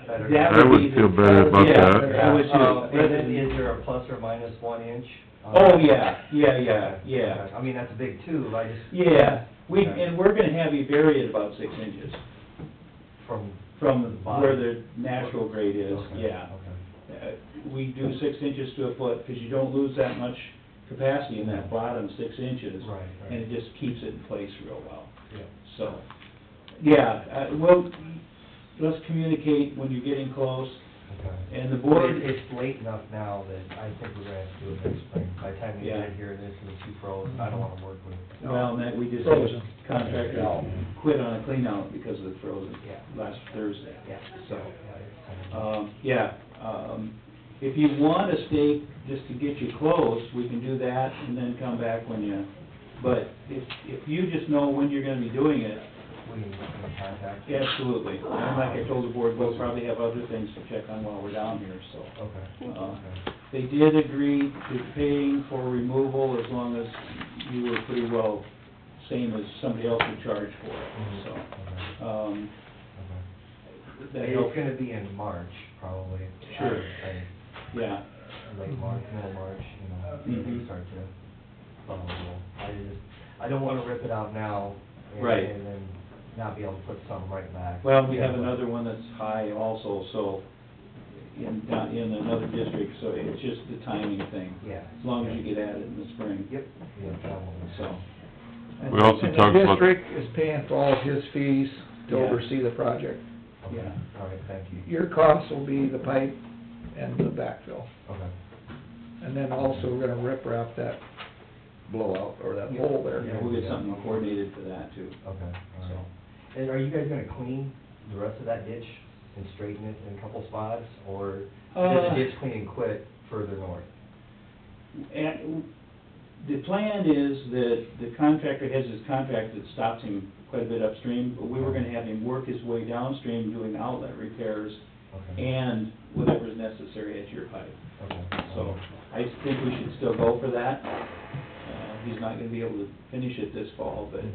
Speaker 9: better.
Speaker 7: That
Speaker 3: I would
Speaker 7: be the-
Speaker 3: feel better about
Speaker 7: yeah,
Speaker 3: that.
Speaker 7: I would too.
Speaker 9: And then is there a plus or minus 1 inch?
Speaker 7: Oh, yeah.
Speaker 9: I mean, that's a big tube, I just.
Speaker 7: Yeah, and we're gonna have you bury it about 6 inches from
Speaker 9: the bottom.
Speaker 7: where the natural grade is,
Speaker 9: Okay,
Speaker 7: yeah.
Speaker 9: Okay.
Speaker 7: We do 6 inches to a foot, because you don't lose that much capacity in that bottom 6 inches.
Speaker 9: Right, right.
Speaker 7: And it just keeps it in place real well.
Speaker 9: Yeah.
Speaker 7: So, yeah, let's communicate when you're getting close,
Speaker 9: Okay.
Speaker 7: and the
Speaker 9: But
Speaker 7: board,
Speaker 9: it's late enough now that I think we're gonna have to do it next spring. By the time we
Speaker 7: Yeah.
Speaker 9: get here, this is too frozen, I don't wanna work with.
Speaker 7: well, Matt, we just had
Speaker 2: Frozen.
Speaker 7: a contractor quit on a clean out because of the frozen
Speaker 9: Yeah.
Speaker 7: last Thursday.
Speaker 9: Yeah.
Speaker 7: So,
Speaker 9: Yeah.
Speaker 7: if you want a stake, just to get you close, we can do that and then come back when you, but if you just know when you're gonna be doing it,
Speaker 9: We can contact.
Speaker 7: absolutely. And like I told the board, we'll probably have other things to check on while we're down here, so.
Speaker 9: Okay.
Speaker 7: Uh, They did agree to paying for removal as long as you were pretty well same as somebody else would charge for it, so.
Speaker 9: Okay.
Speaker 7: That
Speaker 9: It's
Speaker 7: helped,
Speaker 9: gonna be in March, probably.
Speaker 7: Sure.
Speaker 9: I would say,
Speaker 7: yeah.
Speaker 9: Late March, middle March,
Speaker 7: Mhm.
Speaker 9: they start to follow. I don't wanna rip it out now.
Speaker 7: Right.
Speaker 9: And then not be able to put some right back.
Speaker 7: Well, we have another one that's high also, so, in another district, so it's just the timing thing.
Speaker 9: Yeah.
Speaker 7: As long as you get at it in the spring,
Speaker 9: Yep. Yeah, that one.
Speaker 7: so.
Speaker 3: We also
Speaker 2: And
Speaker 3: talked
Speaker 2: the
Speaker 3: about,
Speaker 2: district is paying for all of his fees to
Speaker 7: Yeah.
Speaker 2: oversee the project.
Speaker 9: Okay,
Speaker 7: Yeah.
Speaker 9: all right, thank you.
Speaker 2: Your costs will be the pipe and the backfill.
Speaker 9: Okay.
Speaker 2: And then also, we're gonna rip wrap that blowout, or that hole there.
Speaker 7: Yeah, we'll get something coordinated for that too.
Speaker 9: Okay, all
Speaker 7: So,
Speaker 9: right. And are you guys gonna clean the rest of that ditch and straighten it in a couple spots, or does the ditch clean and quit further north?
Speaker 7: and the plan is that the contractor has his contract that stops him quite a bit upstream, but we were gonna have him work his way downstream doing outlet repairs
Speaker 9: Okay.
Speaker 7: and whatever's necessary at your pipe.
Speaker 9: Okay.
Speaker 7: So, I think we should still go for that. He's not gonna be able to finish it this fall, but
Speaker 9: Mhm.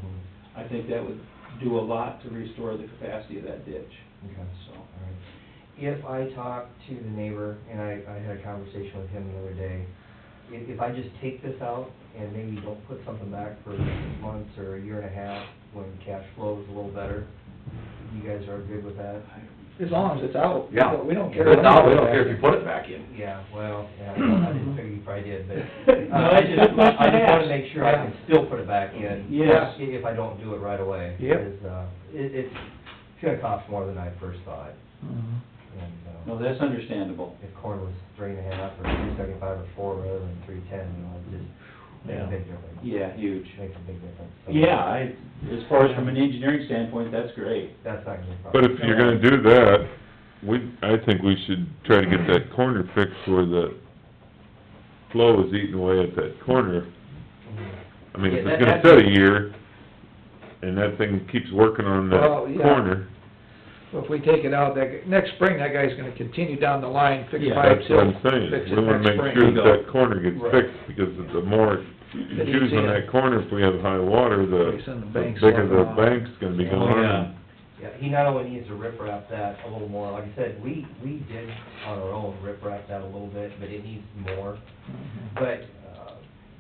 Speaker 7: I think that would do a lot to restore the capacity of that ditch,
Speaker 9: Okay.
Speaker 7: so.
Speaker 9: All right. If I talk to the neighbor, and I had a conversation with him the other day, if I just take this out and maybe don't put something back for 6 months or a year and a half, when cash flow is a little better, you guys are good with that?
Speaker 2: As long as it's out.
Speaker 5: Yeah.
Speaker 2: We don't care.
Speaker 5: If it's out, we don't care if you put it back in.
Speaker 9: Yeah, well, yeah, I didn't figure you probably did, but,
Speaker 7: No,
Speaker 9: I
Speaker 7: it's a good question
Speaker 9: just
Speaker 7: to
Speaker 9: wanna
Speaker 7: ask.
Speaker 9: make sure I can still put it back in.
Speaker 7: Yes.
Speaker 9: If I don't do it right away.
Speaker 2: Yep.
Speaker 9: Because, it's gonna cost more than I first thought,
Speaker 2: Mhm.
Speaker 9: and,
Speaker 7: No, that's understandable.
Speaker 9: if corn was 3.5 or 3.75 or 4 rather than 3.10, it just makes a big difference.
Speaker 7: Yeah, huge.
Speaker 9: Makes a big difference. So
Speaker 7: Yeah, as far as from an engineering standpoint, that's great.
Speaker 9: That's not gonna be a
Speaker 3: but
Speaker 9: problem.
Speaker 3: if you're gonna do that, I think we should try to get that corner fixed where the flow is eating away at that corner.
Speaker 9: Mhm.
Speaker 3: I mean, if
Speaker 9: Yeah,
Speaker 3: it's gonna
Speaker 9: that's-
Speaker 3: set a year, and that thing keeps working on
Speaker 2: Well,
Speaker 3: that
Speaker 2: yeah.
Speaker 3: corner,
Speaker 2: So if we take it out, next spring, that guy's gonna continue down the line, fix
Speaker 7: Yeah,
Speaker 2: pipe
Speaker 3: that's what I'm
Speaker 2: till,
Speaker 3: saying.
Speaker 2: fix
Speaker 3: We
Speaker 2: it
Speaker 3: wanna
Speaker 2: next
Speaker 3: make
Speaker 2: spring.
Speaker 3: sure that that corner gets
Speaker 2: Right.
Speaker 3: fixed, because the more you
Speaker 2: It
Speaker 3: choose
Speaker 2: eats
Speaker 3: on
Speaker 2: in.
Speaker 3: that corner, if we have high water,
Speaker 2: Pretty soon the bank's
Speaker 3: bigger the
Speaker 2: level off.
Speaker 3: bank's gonna be
Speaker 9: Yeah.
Speaker 3: going.
Speaker 7: Yeah.
Speaker 3: and-
Speaker 9: Yeah, he not only needs to rip wrap that a little more, like I said, we did on our own rip wrap that a little bit, but it needs more.
Speaker 2: Mhm.
Speaker 9: But,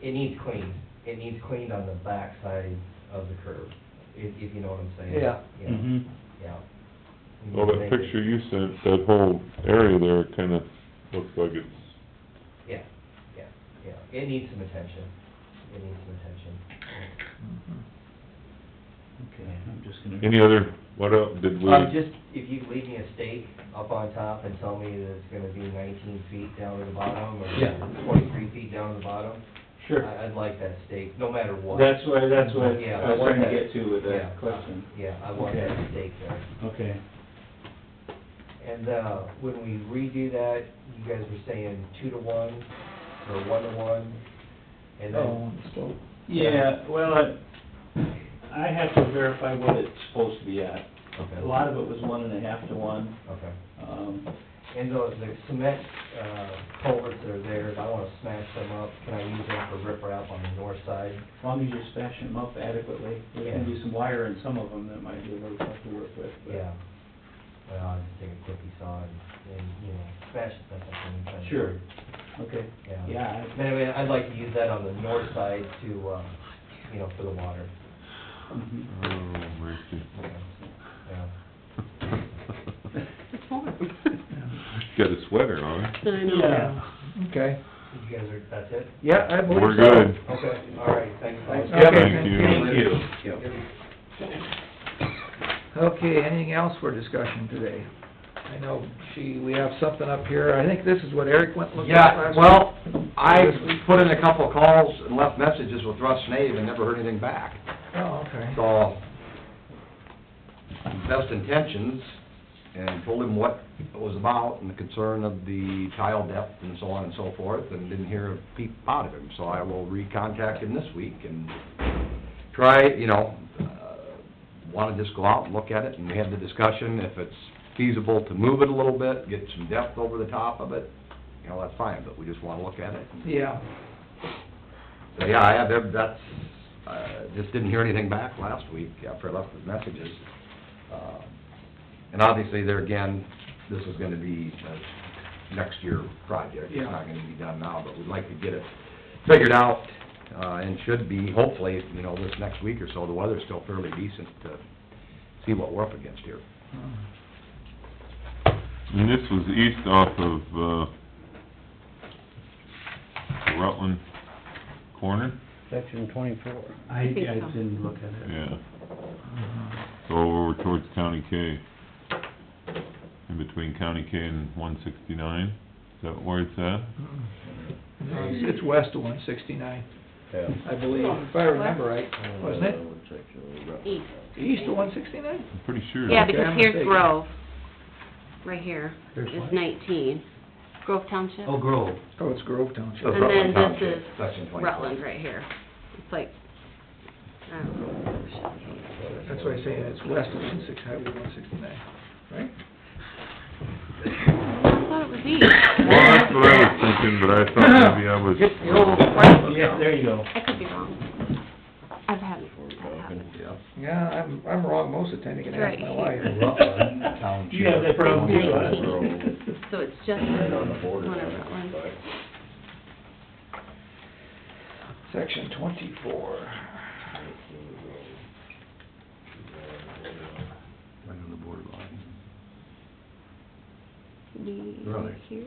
Speaker 9: it needs cleaned. It needs cleaned on the back side of the curb, if you know what I'm saying.
Speaker 2: Yeah.
Speaker 7: Mhm.
Speaker 9: Yeah. We
Speaker 3: Well,
Speaker 9: need to
Speaker 3: that
Speaker 9: make it-
Speaker 3: picture you sent, that whole area there kinda looks like it's,
Speaker 9: Yeah, yeah, yeah. It needs some attention. It needs some attention.
Speaker 2: Mhm.
Speaker 7: Okay, I'm just gonna.
Speaker 3: any other, what else, did we?
Speaker 9: Just, if you leave me a stake up on top and tell me that it's gonna be 19 feet down to the bottom,
Speaker 7: Yeah.
Speaker 9: or 23 feet down to the bottom,
Speaker 7: Sure.
Speaker 9: I'd like that stake, no matter what.
Speaker 7: That's what
Speaker 9: Yeah,
Speaker 7: I was trying to
Speaker 9: that.
Speaker 7: get to with
Speaker 9: Yeah.
Speaker 7: that question.
Speaker 9: Yeah, I want
Speaker 7: Okay.
Speaker 9: that stake there.
Speaker 7: Okay.
Speaker 9: And, when we redo that, you guys were saying 2-to-1, or 1-to-1, and
Speaker 2: Oh,
Speaker 9: then,
Speaker 2: on the slope.
Speaker 7: Yeah, well, I have to verify what it's supposed to be at.
Speaker 9: okay.
Speaker 7: A lot of it was 1.5 to 1.
Speaker 9: Okay. And the cement, culverts that are there, if I wanna smash them up, can I use them for rip wrap on the north side?
Speaker 7: As long as you smash them up adequately. There's gonna be some wire in some of them that might be a little tough to work with, but.
Speaker 9: Yeah. Well, I'll just take a quickie saw and, you know, smash the stuff up and try to.
Speaker 7: Sure. Okay.
Speaker 9: Yeah.
Speaker 7: Yeah,
Speaker 9: But anyway, I'd like to use that on the north side to, you know, for the water.
Speaker 7: Mhm.
Speaker 3: Oh, mercy.
Speaker 9: Yeah.
Speaker 1: It's warm.
Speaker 3: Got a sweater on.
Speaker 1: I know.
Speaker 7: Yeah.
Speaker 2: Okay.
Speaker 9: You guys are, that's it?
Speaker 2: Yeah, I believe so.
Speaker 3: We're good.
Speaker 9: Okay, all right, thanks, guys.
Speaker 2: Okay,
Speaker 3: Thank you.
Speaker 7: Thank you.
Speaker 2: Okay, anything else for discussion today? I know we have something up here, I think this is what Eric went and looked at
Speaker 5: Yeah,
Speaker 2: last
Speaker 5: well,
Speaker 2: week.
Speaker 5: I put in a couple of calls and left messages with Russ Nave and never heard anything back.
Speaker 2: Oh, okay.
Speaker 5: So, best intentions, and told him what it was about and the concern of the tile depth and so on and so forth, and didn't hear a peep out of him. So I will recontact him this week and try, wanna just go out and look at it, and we had the discussion, if it's feasible to move it a little bit, get some depth over the top of it, that's fine, but we just wanna look at it.
Speaker 2: Yeah.
Speaker 5: So, yeah, I have, that's, just didn't hear anything back last week after I left the messages. And obviously, there again, this is gonna be a next year project.
Speaker 2: Yeah.
Speaker 5: It's not gonna be done now, but we'd like to get it figured out, and should be, hopefully, this next week or so, the weather's still fairly decent to see what we're up against here.
Speaker 3: And this was east off of, Rutland corner?
Speaker 4: Section 24.
Speaker 7: I
Speaker 8: think so.
Speaker 7: didn't look at it.
Speaker 3: Yeah. So over towards County K. In between County K and 169, is that where it's at?
Speaker 2: No, it's west of 169,
Speaker 6: Yeah.
Speaker 2: I believe, if I remember right, wasn't it?
Speaker 6: What section was that?
Speaker 8: East.
Speaker 2: East of 169?
Speaker 3: I'm pretty sure.
Speaker 8: Yeah,
Speaker 2: Okay,
Speaker 8: because
Speaker 2: I'm
Speaker 8: here's
Speaker 2: mistaken.
Speaker 8: Grove, right here,
Speaker 7: Here's
Speaker 8: is
Speaker 7: what?
Speaker 8: 19. Grove Township.
Speaker 7: Oh, Grove.
Speaker 2: Oh, it's Grove Township.
Speaker 5: So
Speaker 8: And then
Speaker 5: Rutland
Speaker 8: this
Speaker 5: Township,
Speaker 8: is
Speaker 5: Section 24.
Speaker 8: Rutland right here. It's like, I don't know.
Speaker 2: That's why I say it's west of Highway 169, right?
Speaker 8: I thought it was east.
Speaker 3: Well, that's what I was thinking, but I thought maybe I was...
Speaker 7: Yeah, there you go.
Speaker 8: I could be wrong. I've had that happen.
Speaker 2: Yeah, I'm wrong most of the time, you can ask my wife.
Speaker 6: Rutland Township.
Speaker 7: You have that problem too, huh?
Speaker 8: So it's just
Speaker 6: Right on the border.
Speaker 8: one of Rutland.
Speaker 2: Section 24.
Speaker 5: Right on the borderline.
Speaker 8: Be
Speaker 5: Really?
Speaker 8: here.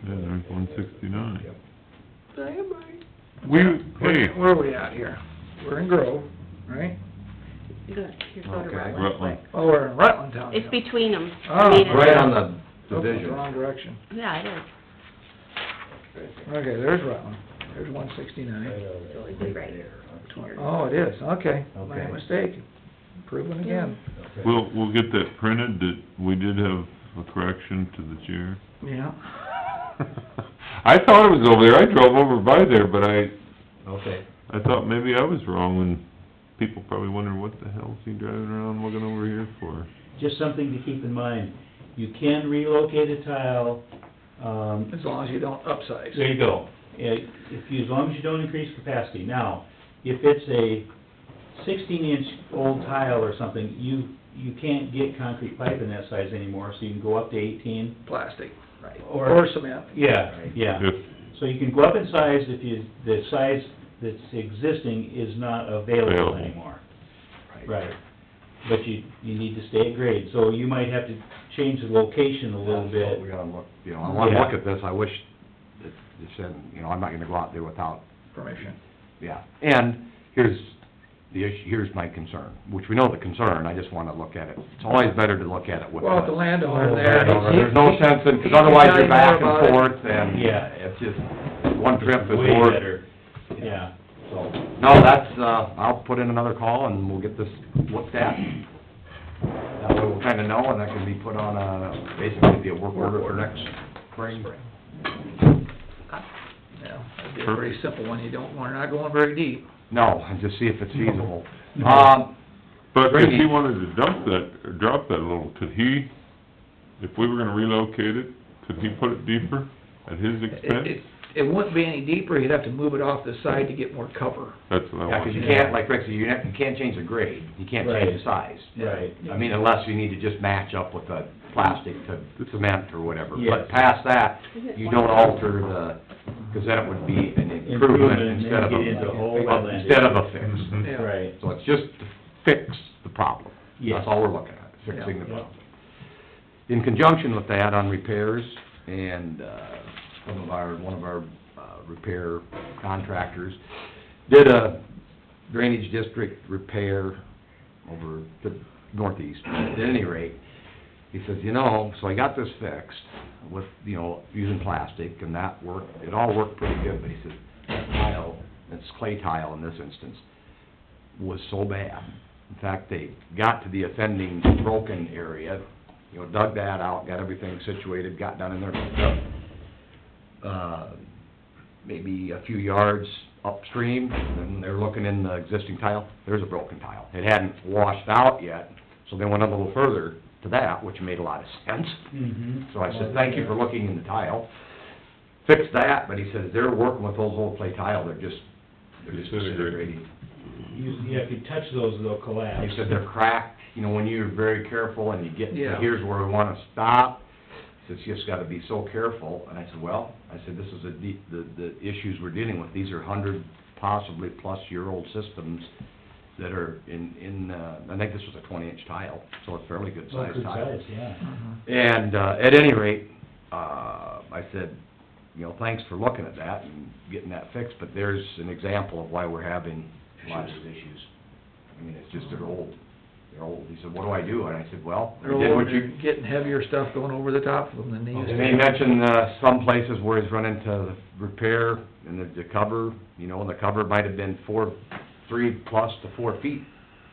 Speaker 3: Yeah, there's 169.
Speaker 5: Yep.
Speaker 2: I am right.
Speaker 3: Hey,
Speaker 2: Where are we at here? We're in Grove, right?
Speaker 8: Good, here's go to
Speaker 5: Okay.
Speaker 8: Rutland.
Speaker 3: Rutland.
Speaker 2: Oh, we're in Rutland Township.
Speaker 8: It's between them.
Speaker 2: Oh,
Speaker 5: Right on the
Speaker 2: Oh,
Speaker 5: division.
Speaker 2: Wrong direction.
Speaker 8: Yeah, it is.
Speaker 2: Okay, there's Rutland. There's 169.
Speaker 8: So it'd be right here.
Speaker 2: Oh, it is, okay. My
Speaker 5: Okay.
Speaker 2: mistake. Proven again.
Speaker 3: we'll get that printed, that we did have a correction to the chair.
Speaker 2: Yeah.
Speaker 3: I thought it was over there, I drove over by there, but I
Speaker 5: Okay.
Speaker 3: thought maybe I was wrong, and people probably wondering, what the hell is he driving around looking over here for?
Speaker 7: Just something to keep in mind. You can relocate a tile,
Speaker 2: As long as you don't upsize.
Speaker 7: there you go. As long as you don't increase capacity. Now, if it's a 16-inch old tile or something, you can't get concrete pipe in that size anymore, so you can go up to 18.
Speaker 2: Plastic.
Speaker 5: Right.
Speaker 2: Or cement.
Speaker 7: Yeah, yeah.
Speaker 3: If,
Speaker 7: So you can go up in size if the size that's existing is not available
Speaker 3: Available.
Speaker 7: anymore. Right. But you need to stay at grade, so you might have to change the location a little
Speaker 5: That's what
Speaker 7: bit.
Speaker 5: we gotta look, I wanna
Speaker 7: Yeah.
Speaker 5: look at this, I wish that it said, I'm not gonna go out there without,
Speaker 2: Permission.
Speaker 5: yeah. And here's the issue, here's my concern, which we know the concern, I just wanna look at it. It's always better to look at it with.
Speaker 2: Well, if the landowner
Speaker 5: Oh,
Speaker 2: there.
Speaker 5: There's no sense in,
Speaker 2: he
Speaker 5: because
Speaker 2: can
Speaker 5: otherwise
Speaker 2: tell
Speaker 5: you're
Speaker 2: you
Speaker 5: back
Speaker 2: more
Speaker 5: and
Speaker 2: about it.
Speaker 5: forth, and
Speaker 7: Yeah.
Speaker 5: it's just, one trip is
Speaker 7: Way
Speaker 5: worth.
Speaker 7: better, yeah.
Speaker 5: So, no, that's, I'll put in another call and we'll get this looked at. That way we'll kinda know, and that can be put on basically be a work order for next spring.
Speaker 2: Yeah, that'd be a pretty simple one, we're not going very deep.
Speaker 5: No, and just see if it's feasible.
Speaker 3: but if he
Speaker 5: Drainage.
Speaker 3: wanted to dump that, or drop that a little, could he, if we were gonna relocate it, could he put it deeper at his expense?
Speaker 2: It wouldn't be any deeper, you'd have to move it off the side to get more cover.
Speaker 3: That's what I
Speaker 5: Yeah, 'cause
Speaker 3: want.
Speaker 5: you can't, like Rick said, you can't change the grade, you can't change the size.
Speaker 7: Right.
Speaker 5: I mean, unless you need to just match up with the plastic to cement or whatever.
Speaker 7: Yes.
Speaker 5: But past that, you don't alter the, because then it would be an improvement
Speaker 7: and
Speaker 5: instead of
Speaker 7: get into a whole
Speaker 5: a,
Speaker 7: wetland.
Speaker 5: instead of a fix.
Speaker 3: Mhm.
Speaker 2: Yeah.
Speaker 7: Right.
Speaker 5: So it's just to fix the problem.
Speaker 7: Yes.
Speaker 5: That's all we're looking at, fixing the
Speaker 7: Yeah.
Speaker 5: problem. In conjunction with that, on repairs, and, one of our repair contractors did a drainage district repair over the northeast. At any rate, he says, so I got this fixed with, using plastic, and that worked, it all worked pretty good, but he said, that tile, it's clay tile in this instance, was so bad. In fact, they got to the offending broken area, dug that out, got everything situated, got down in there, hooked up, maybe a few yards upstream, and they're looking in the existing tile, there's a broken tile. It hadn't washed out yet, so they went a little further to that, which made a lot of sense.
Speaker 7: Mhm.
Speaker 5: So I said, thank you for looking in the tile. Fixed that, but he says they're working with those old clay tile, they're just disintegrating.
Speaker 7: If you touch those, they'll collapse.
Speaker 5: He said they're cracked, when you're very careful and you get,
Speaker 2: Yeah.
Speaker 5: here's where we wanna stop. He says, you just gotta be so careful. And I said, this is the issues we're dealing with. These are 100, possibly plus-year-old systems that are I think this was a 20-inch tile, so it's fairly good-sized
Speaker 7: Good
Speaker 5: tile.
Speaker 7: size, yeah.
Speaker 2: Mhm.
Speaker 5: And, at any rate, I said, you know, thanks for looking at that and getting that fixed, but there's an example of why we're having a lot of these issues. I mean, it's just they're old. He said, what do I do? And I said, well,
Speaker 2: They're
Speaker 5: you did
Speaker 2: old,
Speaker 5: what
Speaker 2: they're
Speaker 5: you...
Speaker 2: getting heavier stuff going over the top of them than they used to.
Speaker 5: And he mentioned, some places where he's run into the repair and the cover, you know, and the cover might have been 3 plus to 4 feet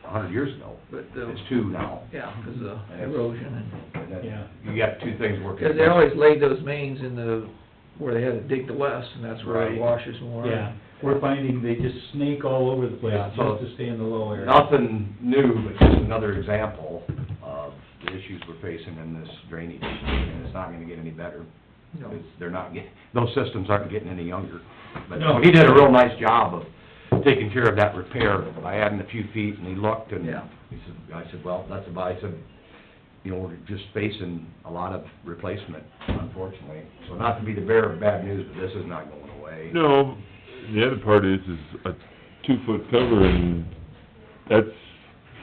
Speaker 5: 100 years ago.
Speaker 2: But,
Speaker 5: It's 2 now.
Speaker 2: yeah, because of the erosion
Speaker 5: And then
Speaker 7: Yeah.
Speaker 5: you got 2 things working.
Speaker 2: because they always laid those mains in where they had to dig the west, and that's where
Speaker 5: Right.
Speaker 2: it washes more.
Speaker 7: Yeah, we're finding they just snake all over the place,
Speaker 5: Yeah, so-
Speaker 7: just to stay in the low area.
Speaker 5: Nothing new, but just another example of the issues we're facing in this drainage, and it's not gonna get any better.
Speaker 2: No.
Speaker 5: Because they're not those systems aren't getting any younger. But
Speaker 7: No.
Speaker 5: he did a real nice job of taking care of that repair by adding a few feet, and he looked, and
Speaker 2: Yeah.
Speaker 5: I said, well, that's about, I said, you know, we're just facing a lot of replacement, unfortunately. So not to be the bearer of bad news, but this is not going away.
Speaker 3: No, the other part is a 2-foot cover, and that's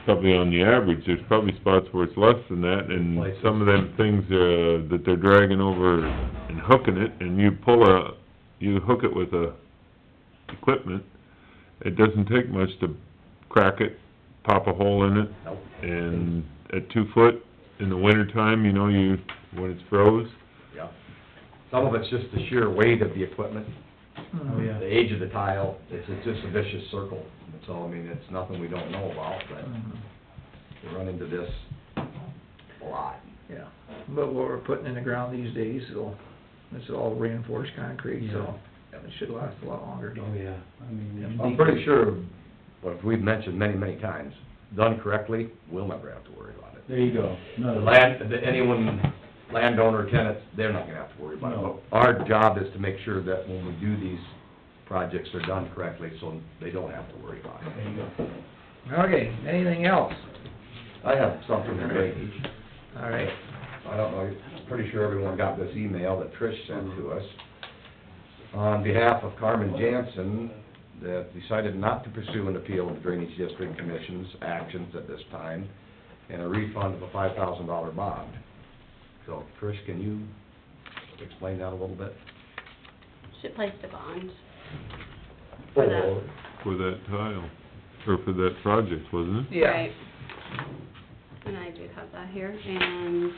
Speaker 3: probably on the average. There's probably spots where it's less than that, and
Speaker 5: Places.
Speaker 3: some of them things, that they're dragging over and hooking it, and you hook it with equipment, it doesn't take much to crack it, pop a hole in it,
Speaker 5: Nope.
Speaker 3: and at 2 foot, in the wintertime, you know, when it's froze,
Speaker 5: Yeah. Some of it's just the sheer weight of the equipment,
Speaker 7: Oh, yeah.
Speaker 5: the age of the tile, it's just a vicious circle. So, I mean, it's nothing we don't know about, but
Speaker 2: Mhm.
Speaker 5: we run into this a lot.
Speaker 2: Yeah, but what we're putting in the ground these days, this is all reinforced concrete, so it should last a lot longer.
Speaker 7: Oh, yeah, I mean,
Speaker 5: I'm pretty sure, what we've mentioned many, many times, done correctly, we'll never have to worry about it.
Speaker 7: there you go.
Speaker 5: The landowner, tenants, they're not gonna have to worry about it.
Speaker 7: No.
Speaker 5: But our job is to make sure that when we do these projects, they're done correctly, so they don't have to worry about it.
Speaker 7: There you go.
Speaker 2: Okay, anything else?
Speaker 5: I have something in drainage.
Speaker 2: All right.
Speaker 5: I don't know, I'm pretty sure everyone got this email that Trish sent to us. On behalf of Carmen Jansen, that decided not to pursue an appeal of the Drainage District Commission's actions at this time, and a refund of a $5,000 bond. So, Trish, can you explain that a little bit?
Speaker 8: She placed a bond. For that.
Speaker 3: for that tile, or for that project, wasn't it?
Speaker 2: Yeah.
Speaker 8: Right. And I do have that here, and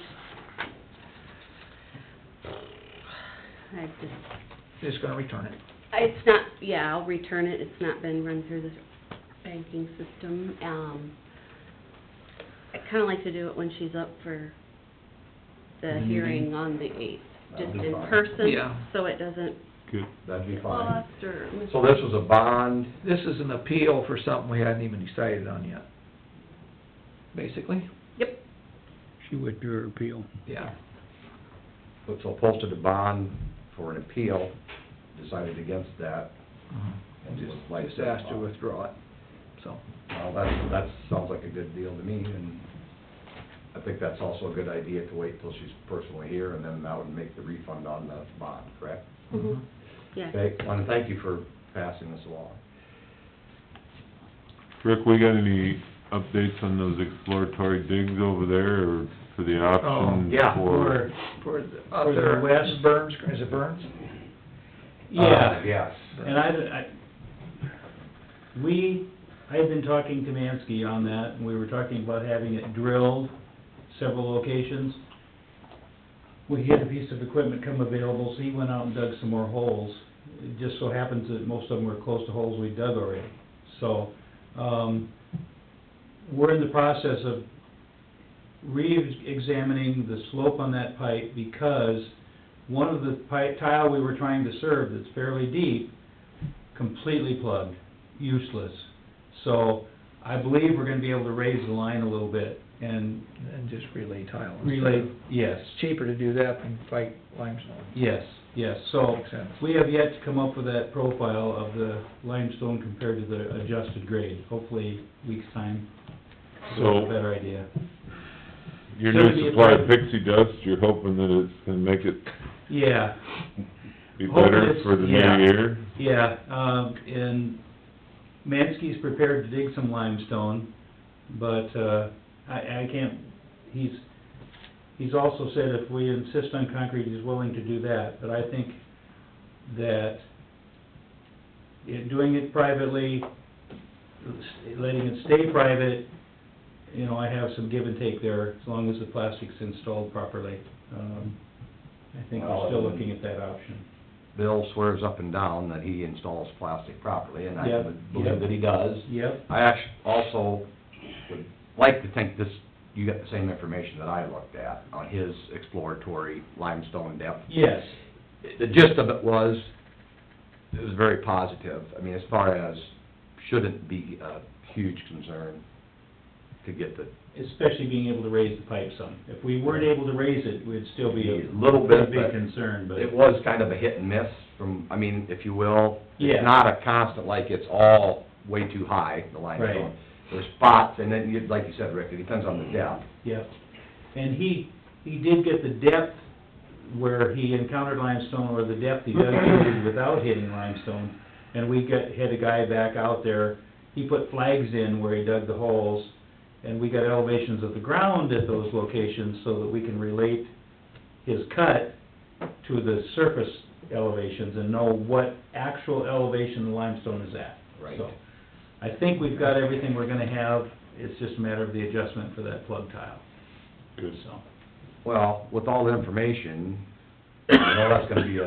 Speaker 8: I just,
Speaker 2: Just gonna return it.
Speaker 8: it's not, yeah, I'll return it, it's not been run through the banking system. I'd kinda like to do it when she's up for the hearing on the 8th, just
Speaker 5: That'd be
Speaker 8: in
Speaker 5: fine.
Speaker 8: person,
Speaker 2: Yeah.
Speaker 8: so it doesn't
Speaker 3: Good.
Speaker 5: That'd be
Speaker 8: get
Speaker 5: fine.
Speaker 8: lost or...
Speaker 5: So this was a bond,
Speaker 2: This is an appeal for something we hadn't even decided on yet, basically.
Speaker 8: Yep,
Speaker 4: She withdrew her appeal.
Speaker 2: Yeah.
Speaker 5: so posted a bond for an appeal, decided against that.
Speaker 2: And
Speaker 5: Just like
Speaker 2: just asked to withdraw it, so.
Speaker 5: Well, that sounds like a good deal to me, and I think that's also a good idea to wait till she's personally here, and then that would make the refund on the bond, correct?
Speaker 8: mhm, yeah.
Speaker 5: Okay, I want to thank you for passing this along.
Speaker 3: Rick, we got any updates on those exploratory digs over there, or for the option?
Speaker 5: yeah.
Speaker 2: For the, up
Speaker 7: For the
Speaker 2: there,
Speaker 7: west?
Speaker 2: Burns, is it Burns?
Speaker 7: Yeah,
Speaker 5: Yes.
Speaker 7: and I had been talking to Mansky on that, and we were talking about having it drilled, several locations. We had a piece of equipment come available, so he went out and dug some more holes. It just so happens that most of them were close to holes we dug already. So, we're in the process of re-examining the slope on that pipe, because one of the tile we were trying to serve that's fairly deep, completely plugged, useless. So, I believe we're gonna be able to raise the line a little bit and
Speaker 2: And just relay tile.
Speaker 7: relay, yes,
Speaker 2: It's cheaper to do that than fight limestone.
Speaker 7: yes, so,
Speaker 2: Makes sense.
Speaker 7: we have yet to come up with that profile of the limestone compared to the adjusted grade. Hopefully, week's time, we'll have a better idea.
Speaker 3: Your
Speaker 7: Should
Speaker 3: new
Speaker 7: be a
Speaker 3: supply of
Speaker 7: time-
Speaker 3: pixie dust, you're hoping that it's gonna make it
Speaker 7: Yeah,
Speaker 3: be
Speaker 7: Hoping
Speaker 3: better
Speaker 7: it's-
Speaker 3: for the
Speaker 7: yeah.
Speaker 3: new year?
Speaker 7: yeah, and Mansky's prepared to dig some limestone, but, I can't, he's also said if we insist on concrete, he's willing to do that, but I think that doing it privately, letting it stay private, you know, I have some give and take there, as long as the plastic's installed properly. I think we're still looking at that option.
Speaker 5: Bill swears up and down that he installs plastic properly, and I
Speaker 7: Yep,
Speaker 5: would believe
Speaker 7: yep.
Speaker 5: that he does.
Speaker 7: Yep,
Speaker 5: I actually also would like to think this, you got the same information that I looked at on his exploratory limestone depth.
Speaker 7: yes,
Speaker 5: The gist of it was very positive. I mean, as far as shouldn't be a huge concern to get the,
Speaker 7: especially being able to raise the pipe some. If we weren't able to raise it, we'd still be
Speaker 5: A little bit,
Speaker 7: big
Speaker 5: but
Speaker 7: concern, but.
Speaker 5: it was kind of a hit and miss from, I mean, if you will.
Speaker 7: Yeah.
Speaker 5: It's not a constant, like it's all way too high, the limestone.
Speaker 7: Right.
Speaker 5: There's spots, and then, like you said, Rick, it depends on the depth.
Speaker 7: Yep, and he did get the depth where he encountered limestone, or the depth he dug to without hitting limestone, and we had a guy back out there, he put flags in where he dug the holes, and we got elevations of the ground at those locations so that we can relate his cut to the surface elevations and know what actual elevation the limestone is at.
Speaker 5: Right.
Speaker 7: So, I think we've got everything we're gonna have, it's just a matter of the adjustment for that plug tile,
Speaker 3: Good.
Speaker 7: so.
Speaker 5: Well, with all the information, I know that's gonna be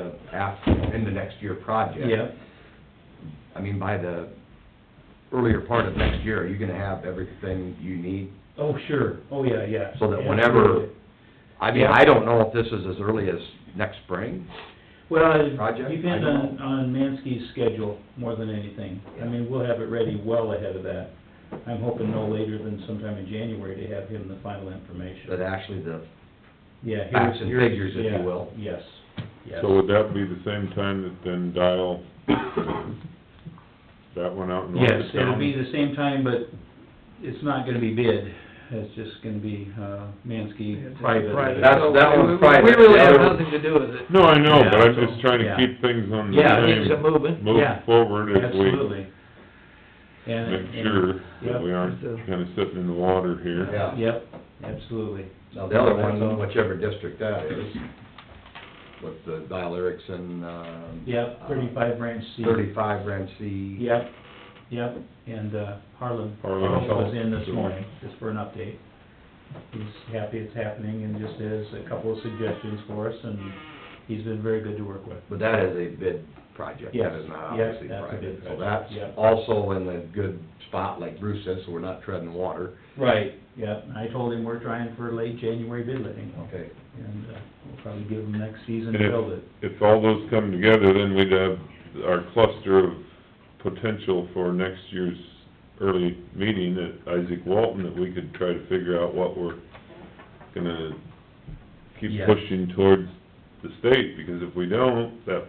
Speaker 5: in the next year project.
Speaker 7: Yep,
Speaker 5: I mean, by the earlier part of next year, are you gonna have everything you need?
Speaker 7: oh, sure, oh, yeah.
Speaker 5: So that
Speaker 7: Yeah,
Speaker 5: whenever,
Speaker 7: absolutely.
Speaker 5: I mean, I don't know if this is as early as next spring.
Speaker 7: Well, it
Speaker 5: Project?
Speaker 7: depends
Speaker 5: I don't
Speaker 7: on Mansky's schedule more than anything. I mean, we'll have it ready well ahead of that. I'm hoping no later than sometime in January to have him the final information.
Speaker 5: That actually the
Speaker 7: Yeah,
Speaker 5: facts and figures, if
Speaker 7: yeah,
Speaker 5: you will.
Speaker 7: Yes, yes.
Speaker 3: So would that be the same time that then Dial, that one out in
Speaker 7: Yes,
Speaker 3: Watertown?
Speaker 7: it'll be the same time, but it's not gonna be bid. It's just gonna be, Mansky
Speaker 2: It's
Speaker 7: private.
Speaker 2: private.
Speaker 5: That's-
Speaker 2: So
Speaker 5: that one's
Speaker 2: we
Speaker 5: private.
Speaker 2: really
Speaker 5: The
Speaker 2: have
Speaker 5: other-
Speaker 2: nothing to do with it.
Speaker 3: No, I know, but I'm
Speaker 7: Yeah,
Speaker 3: just trying to
Speaker 7: yeah.
Speaker 3: keep things on the
Speaker 7: Yeah,
Speaker 2: Things are
Speaker 3: same,
Speaker 2: moving.
Speaker 3: move
Speaker 7: Yeah,
Speaker 3: forward as we
Speaker 7: Absolutely. And-
Speaker 3: make
Speaker 7: and-
Speaker 3: sure that
Speaker 7: yep.
Speaker 3: we aren't kinda sitting in the water here.
Speaker 5: Yeah.
Speaker 7: Yep, absolutely.
Speaker 5: Now, the other
Speaker 7: That's all.
Speaker 5: one, whichever district that is, with the Dial Erickson,
Speaker 7: Yep, 35 branch C.
Speaker 5: 35 branch C.
Speaker 7: Yep, and Harlan
Speaker 3: Harlan.
Speaker 7: was in this morning, just for an update. He's happy it's happening and just has a couple of suggestions for us, and he's been very good to work with.
Speaker 5: But that is a bid project,
Speaker 7: Yes,
Speaker 5: that is not
Speaker 7: yes,
Speaker 5: obviously
Speaker 7: that's a
Speaker 5: private.
Speaker 7: bid
Speaker 5: So
Speaker 7: project,
Speaker 5: that's
Speaker 7: yep.
Speaker 5: also in the good spot, like Bruce says, so we're not treading water.
Speaker 7: Right, yep, I told him we're trying for late January bid letting,
Speaker 5: Okay.
Speaker 7: and we'll probably give him next season
Speaker 3: And
Speaker 7: to build it.
Speaker 3: if all those come together, then we'd have our cluster of potential for next year's early meeting at Isaac Walton, that we could try to figure out what we're gonna keep
Speaker 7: Yeah.
Speaker 3: pushing towards the state, because if we don't, that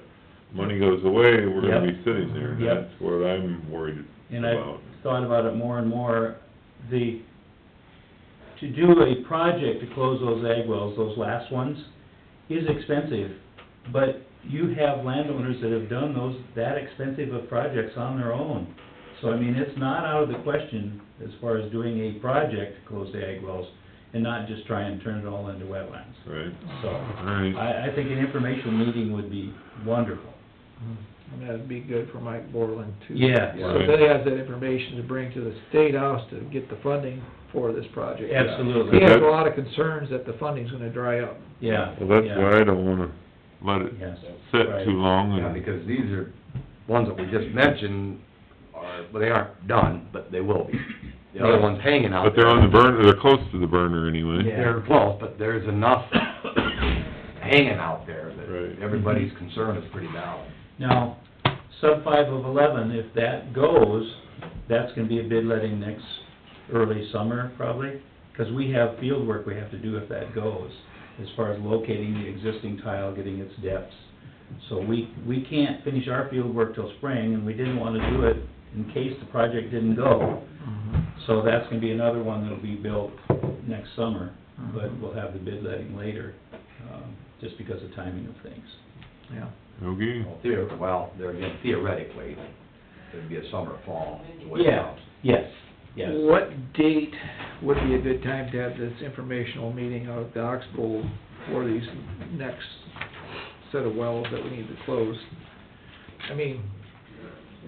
Speaker 3: money goes away, we're gonna
Speaker 7: Yep.
Speaker 3: be sitting there, and
Speaker 7: Yep.
Speaker 3: that's what I'm worried
Speaker 7: And I've
Speaker 3: about.
Speaker 7: thought about it more and more, to do a project to close those ag wells, those last ones, is expensive. But you have landowners that have done that expensive of projects on their own. So, I mean, it's not out of the question as far as doing a project to close the ag wells and not just try and turn it all into wetlands.
Speaker 3: Right,
Speaker 7: So,
Speaker 3: all right.
Speaker 7: I think an informational meeting would be wonderful.
Speaker 2: And that'd be good for Mike Borland too.
Speaker 7: Yeah.
Speaker 2: So that he has that information to bring to the State House to get the funding for this project.
Speaker 7: Absolutely.
Speaker 2: He has a lot of concerns that the funding's gonna dry up.
Speaker 7: Yeah.
Speaker 3: Well, that's
Speaker 7: yeah.
Speaker 3: why I don't wanna let it
Speaker 7: Yes.
Speaker 3: sit
Speaker 7: Right.
Speaker 3: too long,
Speaker 5: Yeah,
Speaker 3: and
Speaker 5: because these are, ones that we just mentioned well, they aren't done, but they will be. The other one's hanging out there.
Speaker 3: but they're on the burner, they're close to the burner anyway.
Speaker 7: Yeah.
Speaker 5: They're close, but there's enough hanging out there
Speaker 3: Right.
Speaker 5: that everybody's concern is pretty valid.
Speaker 7: Now, sub 5 of 11, if that goes, that's gonna be a bid letting next early summer probably, because we have field work we have to do if that goes, as far as locating the existing tile, getting its depths. So we can't finish our field work till spring, and we didn't wanna do it in case the project didn't go. So that's gonna be another one that'll be built next summer, but we'll have the bid letting later, just because of timing of things.
Speaker 2: Yeah.
Speaker 3: Okay,
Speaker 5: Well, there again, theoretically, it'd be a summer, fall, the way it
Speaker 7: Yeah,
Speaker 5: sounds.
Speaker 7: yes.
Speaker 2: What date would be a good time to have this informational meeting out at the Oxbow for these next set of wells that we need to close? I mean,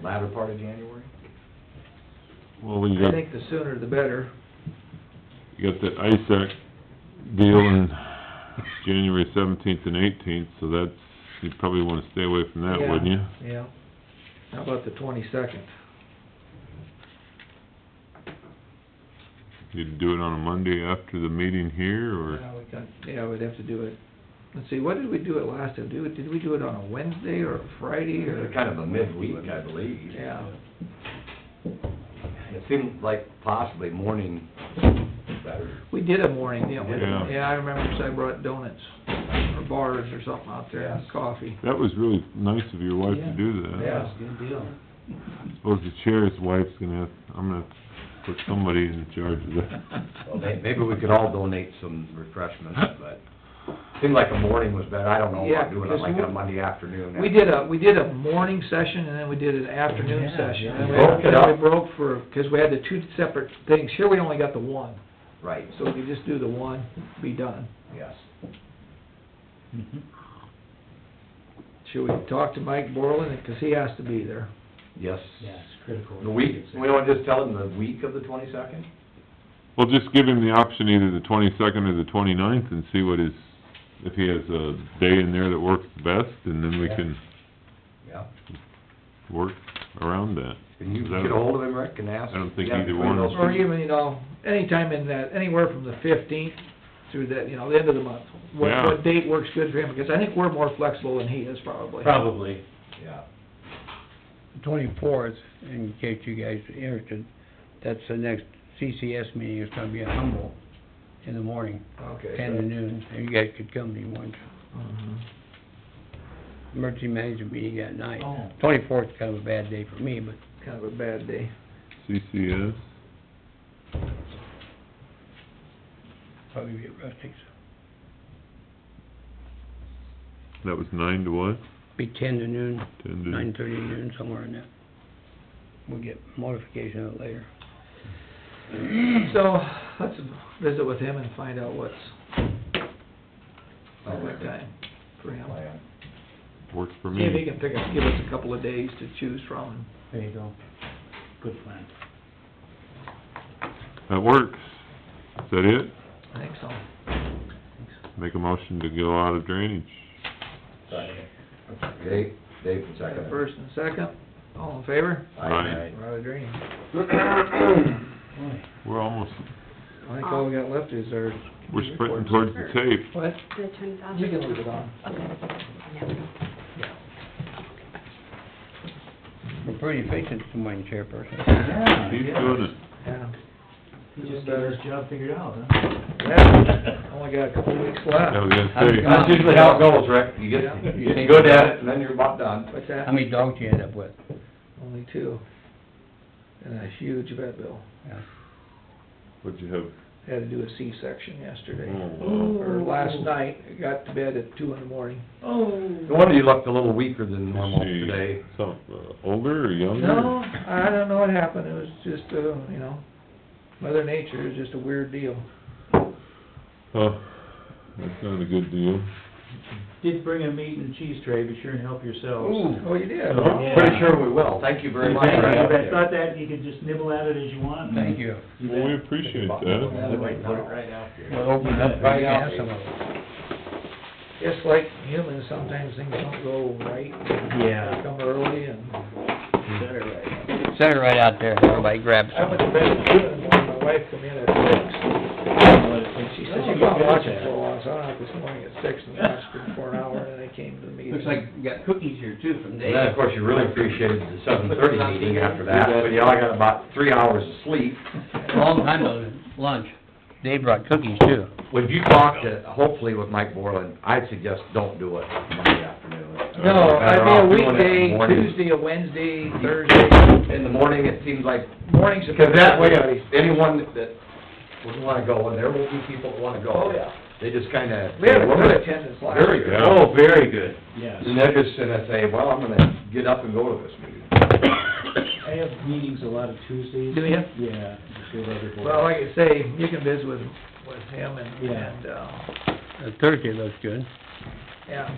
Speaker 5: Latter part of January?
Speaker 3: Well, you
Speaker 2: I
Speaker 3: got,
Speaker 2: think the sooner the better.
Speaker 3: you got that ISAC deal in January 17th and 18th, so that's, you'd probably wanna stay away from that,
Speaker 2: Yeah,
Speaker 3: wouldn't you?
Speaker 2: Yeah. How about the 22nd?
Speaker 3: You'd do it on a Monday after the meeting here, or?
Speaker 2: Yeah, we'd have to do it. Let's see, what did we do it last time? Did we do it on a Wednesday or a Friday or?
Speaker 5: Kind of a midweek, I believe.
Speaker 2: Yeah.
Speaker 5: It seemed like possibly morning better.
Speaker 2: We did a morning, didn't we?
Speaker 3: Yeah.
Speaker 2: Yeah, I remember, so I brought donuts or bars or something out there, and
Speaker 5: Yes.
Speaker 2: coffee.
Speaker 3: That was really nice of your wife to
Speaker 7: Yeah.
Speaker 3: do that.
Speaker 2: Yeah.
Speaker 7: Good deal.
Speaker 3: I suppose the chair's wife's gonna have, I'm gonna put somebody in charge of that.
Speaker 5: Well, maybe we could all donate some refreshments, but seemed like a morning was better. I don't know
Speaker 2: Yeah,
Speaker 5: about doing it
Speaker 2: because
Speaker 5: like
Speaker 2: we-
Speaker 5: a Monday afternoon.
Speaker 2: We did a morning session, and then we did an afternoon
Speaker 7: Yeah,
Speaker 2: session.
Speaker 7: yeah.
Speaker 2: And
Speaker 5: Broke it
Speaker 2: then we
Speaker 5: up.
Speaker 2: broke for, because we had the two separate things. Here we only got the one,
Speaker 5: Right,
Speaker 2: so we could just do the one, be done.
Speaker 5: yes.
Speaker 7: Mhm.
Speaker 2: Should we talk to Mike Borland, because he has to be there?
Speaker 5: Yes.
Speaker 7: Yeah, it's critical.
Speaker 5: The week, we don't just tell them the week of the 22nd?
Speaker 3: Well, just give him the option, either the 22nd or the 29th, and see what his, if he has a day in there that works best, and then we
Speaker 5: Yeah.
Speaker 3: can
Speaker 5: Yeah.
Speaker 3: work around that.
Speaker 5: Can you
Speaker 3: Is that-
Speaker 5: get ahold of him, Rick, and ask?
Speaker 3: I don't think
Speaker 5: Yeah,
Speaker 3: either
Speaker 5: between
Speaker 3: one
Speaker 5: those
Speaker 3: is-
Speaker 2: Or
Speaker 5: two?
Speaker 2: even, anytime in that, anywhere from the 15th through the, the end of the month.
Speaker 3: Yeah.
Speaker 2: What date works good for him, because I think we're more flexible than he is probably.
Speaker 7: Probably.
Speaker 5: Yeah.
Speaker 4: 24th, in case you guys are interested, that's the next CCS meeting, it's gonna be in Humboldt in the morning,
Speaker 2: Okay.
Speaker 4: 10 to noon, and you guys could come if you want.
Speaker 2: Mhm.
Speaker 4: Emergency management meeting at night.
Speaker 7: Oh.
Speaker 4: 24th is kind of a bad day for me, but
Speaker 2: Kind of a bad day.
Speaker 3: CCS,
Speaker 4: probably be at Rustics.
Speaker 3: that was 9 to what?
Speaker 4: Be 10 to noon,
Speaker 3: 10 to...
Speaker 4: 9:30 to noon, somewhere in there. We'll get modification of it later.
Speaker 2: So, let's visit with him and find out what's a good time for him.
Speaker 5: Plan.
Speaker 3: Works for
Speaker 2: See if he
Speaker 3: me.
Speaker 2: can give us a couple of days to choose from.
Speaker 7: There you go. Good plan.
Speaker 3: That works. Is that it?
Speaker 2: I think so.
Speaker 3: Make a motion to go out of drainage.
Speaker 5: Dave can
Speaker 2: Got a
Speaker 5: second.
Speaker 2: first and second, all in favor?
Speaker 3: Aye.
Speaker 2: We're out of drainage.
Speaker 7: Boy.
Speaker 3: We're almost,
Speaker 2: I think all we got left is our...
Speaker 3: we're sprinting towards the tape.
Speaker 2: What?
Speaker 8: Did I turn it off?
Speaker 2: You can leave it on.
Speaker 8: Okay.
Speaker 4: We're pretty efficient, this morning, Chairperson.
Speaker 7: Yeah,
Speaker 3: He's
Speaker 7: yeah.
Speaker 3: doing it.
Speaker 2: Yeah.
Speaker 7: He just got his job figured out, huh?
Speaker 2: Yeah, only got a couple of weeks left.
Speaker 3: I was gonna say,
Speaker 5: That's usually how it goes, Rick. You
Speaker 2: Yeah.
Speaker 5: get good at it, and then you're about done.
Speaker 2: What's that?
Speaker 4: How many dogs you end up with?
Speaker 2: Only two. And a huge vet bill.
Speaker 4: Yeah.
Speaker 3: what'd you have?
Speaker 2: Had to do a C-section yesterday.
Speaker 3: Oh,
Speaker 2: Or last night, I got to bed at 2 in the morning.
Speaker 7: Oh.
Speaker 5: No wonder you looked a little weaker than normal
Speaker 3: Is she
Speaker 5: today.
Speaker 3: some, older or younger?
Speaker 2: No, I don't know what happened, it was just, Mother Nature, it was just a weird deal.
Speaker 3: Oh, that's not a good deal.
Speaker 7: Did bring a meat and cheese tray, be sure and help yourselves.
Speaker 2: Oh, you did?
Speaker 3: Oh.
Speaker 5: Pretty sure we will. Thank you very much.
Speaker 7: Thank you.
Speaker 5: Rick.
Speaker 7: I thought that you could just nibble at it as you want.
Speaker 4: Thank you.
Speaker 7: You
Speaker 3: Well, we
Speaker 7: bet.
Speaker 3: appreciate that.
Speaker 5: Right out there.
Speaker 4: We'll open it up right now, some of it.
Speaker 2: Just like humans, sometimes things don't go right.
Speaker 7: Yeah.
Speaker 2: They come early and...
Speaker 7: Better right.
Speaker 4: Set it right out there, everybody grab
Speaker 2: I went to
Speaker 4: some.
Speaker 2: bed at 2 in the morning, my wife come in at 6. And she said, "You've been watching for a while," so I went out this morning at 6 and watched it for an hour, and then I came to the meeting.
Speaker 4: Looks like you got cookies here too from
Speaker 5: And
Speaker 4: Dave.
Speaker 5: then, of course, you really appreciated the 7:30 meeting after that, but you all got about 3 hours of sleep.
Speaker 4: A long time though, lunch. Dave brought cookies too.
Speaker 5: Would you talk to, hopefully with Mike Borland, I'd suggest don't do it Monday afternoon.
Speaker 2: No,
Speaker 5: Better
Speaker 2: I'd
Speaker 5: off
Speaker 2: be
Speaker 5: doing
Speaker 2: a
Speaker 5: it in the
Speaker 2: weekday,
Speaker 5: morning.
Speaker 2: Tuesday, a Wednesday, Thursday.
Speaker 5: In the morning, it seems like,
Speaker 2: Mornings are
Speaker 5: because
Speaker 2: better
Speaker 5: that
Speaker 2: for
Speaker 5: way,
Speaker 2: everybody.
Speaker 5: anyone that would wanna go, and there will be people that wanna go.
Speaker 2: Oh, yeah.
Speaker 5: They just kinda.
Speaker 2: We had a good attendance last
Speaker 5: Very
Speaker 2: year.
Speaker 5: good.
Speaker 3: Yeah.
Speaker 5: Oh, very good.
Speaker 7: Yes.
Speaker 5: And they're just gonna say, well, I'm gonna get up and go to this meeting.
Speaker 7: I have meetings a lot of Tuesdays.
Speaker 2: Do you?
Speaker 7: Yeah, just with other boards.
Speaker 2: Well, like I say, you can visit with him
Speaker 7: Yeah.
Speaker 2: and,
Speaker 4: Thursday looks good.
Speaker 2: yeah.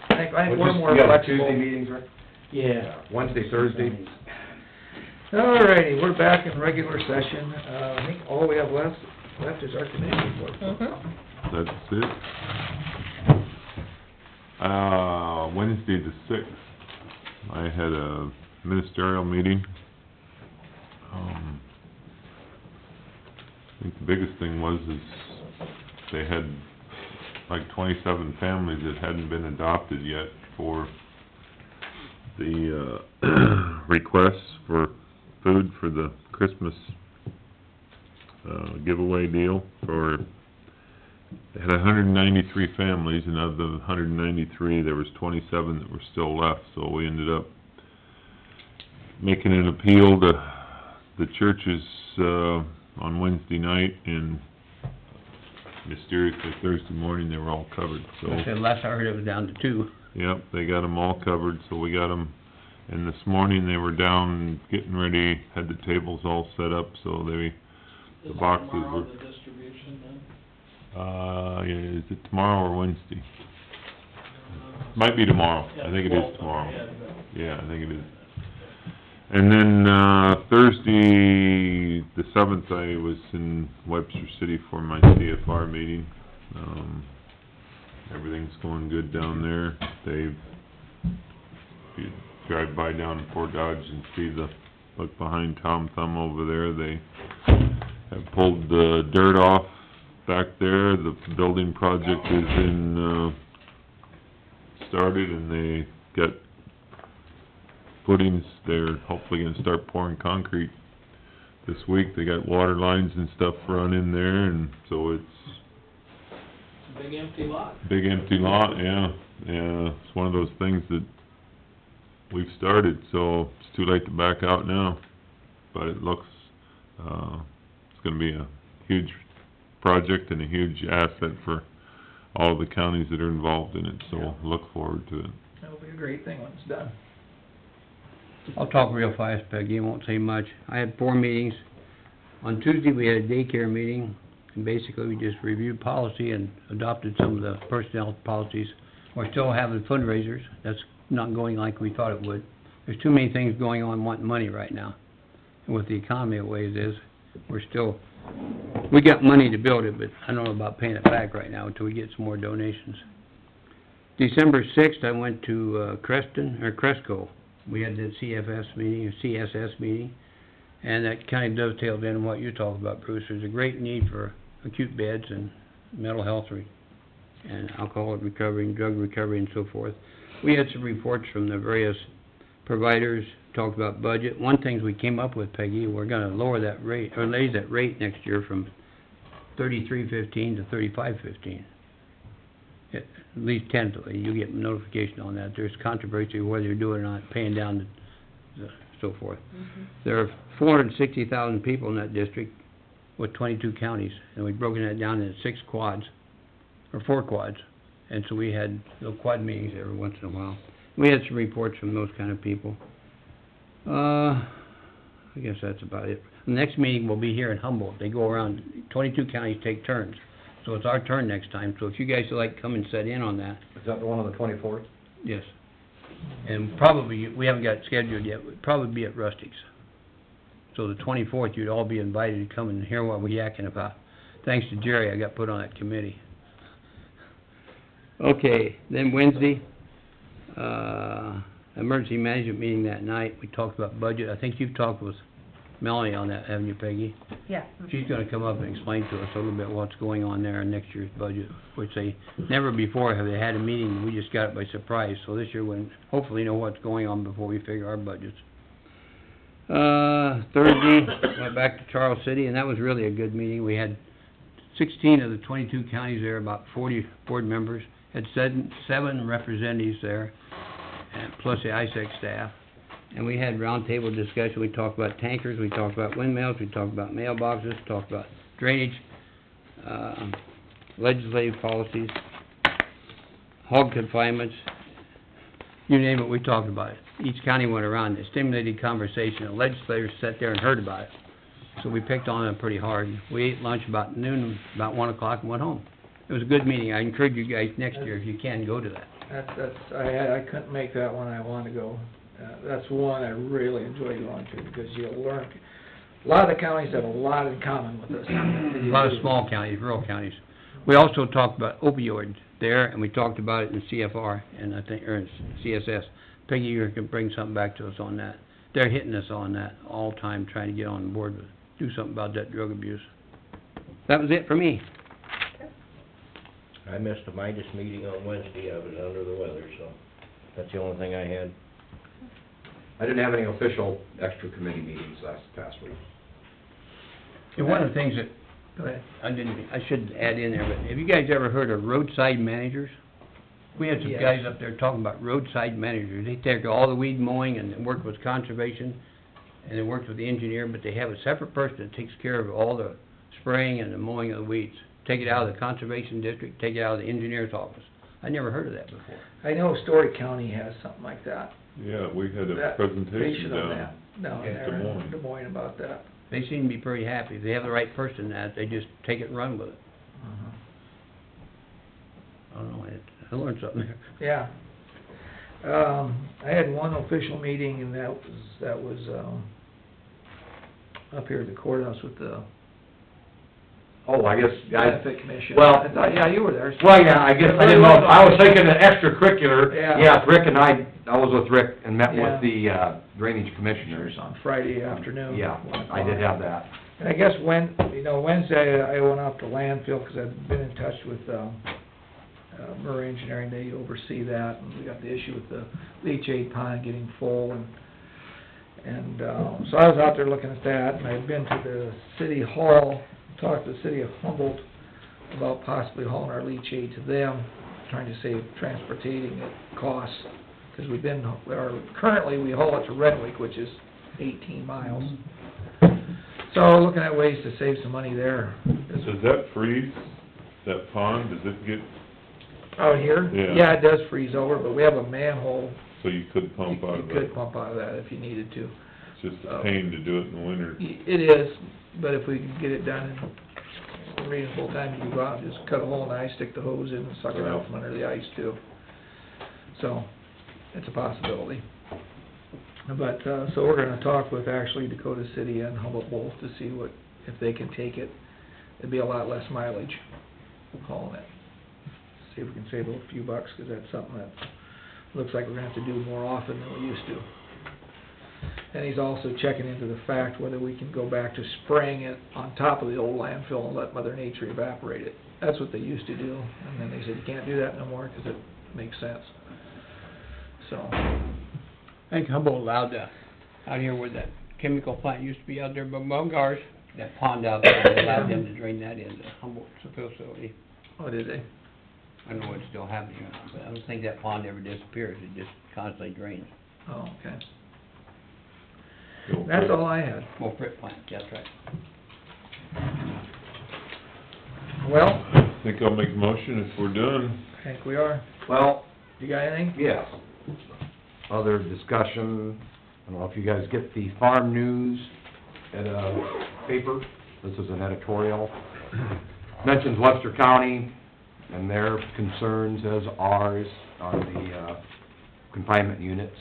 Speaker 2: I think we're more
Speaker 5: You got
Speaker 2: flexible.
Speaker 5: Tuesday meetings, Rick?
Speaker 7: Yeah.
Speaker 5: Wednesday, Thursday.
Speaker 2: All righty, we're back in regular session. I think all we have left is our committee report.
Speaker 3: That's it. Wednesday the 6th, I had a ministerial meeting. I think the biggest thing was they had like 27 families that hadn't been adopted yet for the requests for food for the Christmas giveaway deal for, they had 193 families, and of the 193, there was 27 that were still left, so we ended up making an appeal to the churches on Wednesday night, and mysteriously Thursday morning, they were all covered, so...
Speaker 4: I said last I heard it was down to 2.
Speaker 3: Yep, they got them all covered, so we got them, and this morning they were down getting ready, had the tables all set up, so the boxes were...
Speaker 10: the distribution then?
Speaker 3: Is it tomorrow or Wednesday? Might be tomorrow, I think it is tomorrow. Yeah, I think it is. And then, Thursday, the 7th, I was in Webster City for my CFR meeting. Everything's going good down there. If you drive by down in Fort Dodge and see look behind Tom Thumb over there, they have pulled the dirt off back there. The building project is started, and they got footings. They're hopefully gonna start pouring concrete this week. They got water lines and stuff run in there, and so it's
Speaker 10: Big empty lot.
Speaker 3: big empty lot, yeah. Yeah, it's one of those things that we've started, so it's too late to back out now. But it looks, it's gonna be a huge project and a huge asset for all the counties that are involved in it, so look forward to it.
Speaker 2: That'll be a great thing when it's done.
Speaker 4: I'll talk real fast, Peggy, I won't say much. I had 4 meetings. On Tuesday, we had a daycare meeting, and basically we just reviewed policy and adopted some of the personnel policies. We're still having fundraisers, that's not going like we thought it would. There's too many things going on wanting money right now. And with the economy the way it is, we got money to build it, but I don't know about paying it back right now until we get some more donations. December 6th, I went to Cresco. We had the CFS meeting, or CSS meeting, and that kind of dovetailed in what you talked about, Bruce. There's a great need for acute beds and mental health and alcohol recovery and drug recovery and so forth. We had some reports from the various providers, talked about budget. One thing we came up with, Peggy, we're gonna lower that rate, or raise that rate next year from $33.15 to $35.15. At least tentatively, you get notification on that. There's controversy whether you're doing it or not, paying down the so forth. There are 460,000 people in that district with 22 counties, and we've broken that down into 6 quads, or 4 quads, and so we had little quad meetings every once in a while. We had some reports from those kind of people. I guess that's about it. The next meeting will be here in Humboldt. They go around, 22 counties take turns. So it's our turn next time, so if you guys would like, come and sit in on that.
Speaker 5: Is that the one on the 24th?
Speaker 4: Yes. And probably, we haven't got it scheduled yet, we'd probably be at Rustics. So the 24th, you'd all be invited to come and hear what we're yakking about. Thanks to Jerry, I got put on that committee. Okay, then Wednesday, emergency management meeting that night, we talked about budget. I think you've talked with Melanie on that, haven't you, Peggy?
Speaker 1: Yeah.
Speaker 4: She's gonna come up and explain to us a little bit what's going on there in next year's budget, which they, never before have they had a meeting, we just got it by surprise. So this year, we'll hopefully know what's going on before we figure our budgets. Thursday, went back to Charles City, and that was really a good meeting. We had 16 of the 22 counties there, about 40 board members, had 7 representatives there, and plus the ISAC staff. And we had roundtable discussion. We talked about tankers, we talked about windmills, we talked about mailboxes, talked about drainage, legislative policies, hog confinements, you name it, we talked about it. Each county went around, it stimulated conversation, the legislators sat there and heard about it. So we picked on them pretty hard. We ate lunch about noon, about 1 o'clock, and went home. It was a good meeting. I encourage you guys next year, if you can, go to that.
Speaker 2: I couldn't make that one, I want to go. That's one I really enjoy going to, because you'll learn, a lot of the counties have a lot in common with us.
Speaker 4: A lot of small counties, rural counties. We also talked about opioids there, and we talked about it in CFR, and I think, or in CSS. Peggy, you can bring something back to us on that. They're hitting us on that all the time, trying to get on board with, do something about that drug abuse. That was it for me.
Speaker 6: I missed the Midas meeting on Wednesday, I was under the weather, so that's the only thing I had.
Speaker 5: I didn't have any official extra committee meetings past week.
Speaker 4: And one of the things that
Speaker 2: Go ahead.
Speaker 4: I should add in there, but have you guys ever heard of roadside managers? We had some
Speaker 2: Yes.
Speaker 4: guys up there talking about roadside managers. They take all the weed mowing and work with conservation, and they work with the engineer, but they have a separate person that takes care of all the spraying and the mowing of the weeds. Take it out of the conservation district, take it out of the engineer's office. I never heard of that before.
Speaker 2: I know Story County has something like that.
Speaker 3: Yeah, we had a
Speaker 2: That
Speaker 3: presentation
Speaker 2: on
Speaker 3: down.
Speaker 2: that, down
Speaker 3: in
Speaker 2: there
Speaker 3: Des
Speaker 2: in
Speaker 3: Moines.
Speaker 2: Des Moines about that.
Speaker 4: They seem to be pretty happy. If they have the right person that, they just take it and run with it. I don't know, I learned something there.
Speaker 2: Yeah. I had one official meeting, and that was up here at the courthouse with the
Speaker 5: Oh, I guess,
Speaker 2: benefit commission.
Speaker 5: well-
Speaker 2: I thought, yeah, you were there.
Speaker 5: well, yeah, I guess, I didn't know, I was thinking the extracurricular.
Speaker 2: Yeah.
Speaker 5: Yes, Rick and I was with Rick and met
Speaker 2: Yeah.
Speaker 5: with the drainage commissioners.
Speaker 2: On Friday afternoon.
Speaker 5: Yeah,
Speaker 2: 1
Speaker 5: I did
Speaker 2: o'clock.
Speaker 5: have that.
Speaker 2: And I guess Wednesday, I went out to landfill, because I've been in touch with, Murray Engineering. They oversee that, and we got the issue with the leachate pond getting full, and so I was out there looking at that, and I'd been to the city hall, talked to the city of Humboldt about possibly hauling our leachate to them, trying to save transportating it costs, because currently we haul it to Renwick, which is 18 miles. So looking at ways to save some money there.
Speaker 3: Does that freeze, that pond, does it get,
Speaker 2: Out here?
Speaker 3: Yeah.
Speaker 2: Yeah, it does freeze over, but we have a manhole.
Speaker 3: so you could pump out of
Speaker 2: You could
Speaker 3: it?
Speaker 2: pump out of that if you needed to.
Speaker 3: It's just a pain to do it in the winter.
Speaker 2: It is, but if we can get it done in a reasonable time, you can go out and just cut a hole in the ice, stick the hose in, and suck it out from under the ice too. So, it's a possibility. But, so we're gonna talk with actually Dakota City and Humboldt both to see if they can take it. It'd be a lot less mileage hauling it. See if we can save a few bucks, 'cause that's something that looks like we're gonna have to do more often than we used to. And he's also checking into the fact whether we can go back to spraying it on top of the old landfill and let Mother Nature evaporate it. That's what they used to do, and then they said you can't do that no more, 'cause it makes sense. So,
Speaker 4: I think Humboldt allowed out here where that chemical plant used to be out there by Bungars, that pond out there, they allowed them to drain that into Humboldt's facility.
Speaker 2: oh, did they?
Speaker 4: I don't know what's still happening or not, but I don't think that pond ever disappears, it just constantly drains.
Speaker 2: Oh, okay. That's all I had.
Speaker 4: Well, Frick plant, that's right.
Speaker 2: Well,
Speaker 3: I think I'll make a motion if we're done.
Speaker 2: I think we are.
Speaker 5: Well,
Speaker 2: You got anything?
Speaker 5: yes. Other discussion, I don't know if you guys get the farm news at a paper. This is an editorial. Mentions Webster County and their concerns as ours on the confinement units.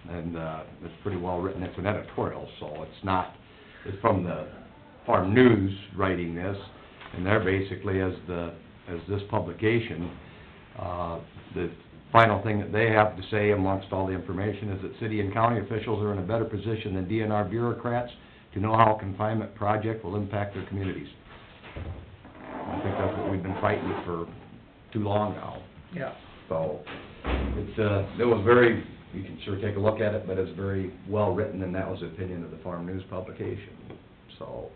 Speaker 5: And it's pretty well written. It's an editorial, so it's from the Farm News writing this. And they're basically, as this publication, the final thing that they have to say amongst all the information is that city and county officials are in a better position than DNR bureaucrats to know how a confinement project will impact their communities. I think that's what we've been fighting for too long now.
Speaker 2: Yeah.
Speaker 5: So, it was very, you can sure take a look at it, but it's very well written, and that was the opinion of the Farm News publication. So,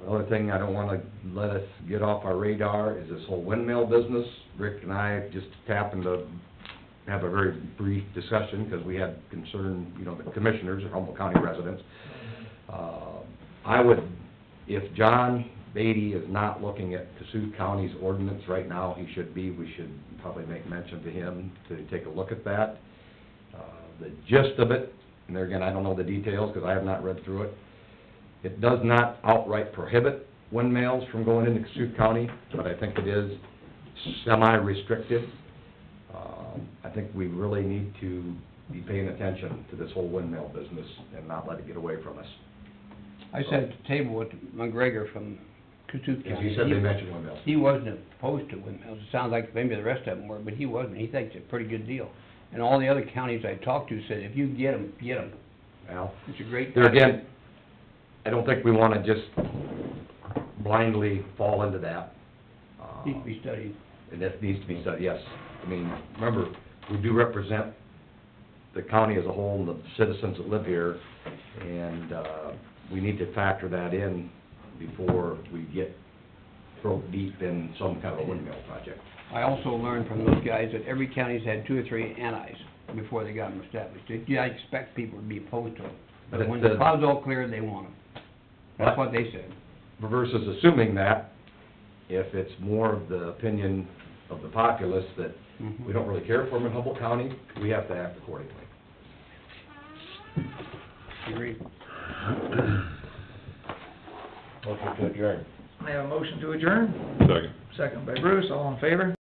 Speaker 5: the other thing I don't wanna let us get off our radar is this whole windmill business. Rick and I just happened to have a very brief discussion, because we had concern, the commissioners, Humboldt County residents. If John Beatty is not looking at Cassuth County's ordinance right now, he should be. We should probably make mention to him to take a look at that. The gist of it, and there again, I don't know the details, because I have not read through it. It does not outright prohibit windmills from going into Cassuth County, but I think it is semi-restrictive. I think we really need to be paying attention to this whole windmill business and not let it get away from us.
Speaker 4: I sat at the table with McGregor from Cassuth
Speaker 5: As
Speaker 4: County.
Speaker 5: you said, they mentioned windmills.
Speaker 4: He wasn't opposed to windmills. It sounds like maybe the rest of them were, but he wasn't. He thinks it's a pretty good deal. And all the other counties I talked to said, if you get them, get them.
Speaker 5: Well,
Speaker 4: It's a great...
Speaker 5: there again, I don't think we wanna just blindly fall into that.
Speaker 4: Needs to be studied.
Speaker 5: And that needs to be said, yes. I mean, remember, we do represent the county as a whole and the citizens that live here, and, we need to factor that in before we get throat deep in some kind of a windmill project.
Speaker 4: I also learned from those guys that every county's had 2 or 3 antis before they got them established. I expect people to be opposed to them.
Speaker 5: But
Speaker 4: But when
Speaker 5: it's
Speaker 4: the cloud's all clear, they want them. That's what they said.
Speaker 5: Versus assuming that, if it's more of the opinion of the populace that
Speaker 4: Mhm.
Speaker 5: we don't really care for them in Humboldt County, we have to act accordingly.
Speaker 4: Agreed.
Speaker 6: Motion to adjourn.
Speaker 2: I have a motion to adjourn,
Speaker 3: Second.
Speaker 2: second by Bruce, all in favor?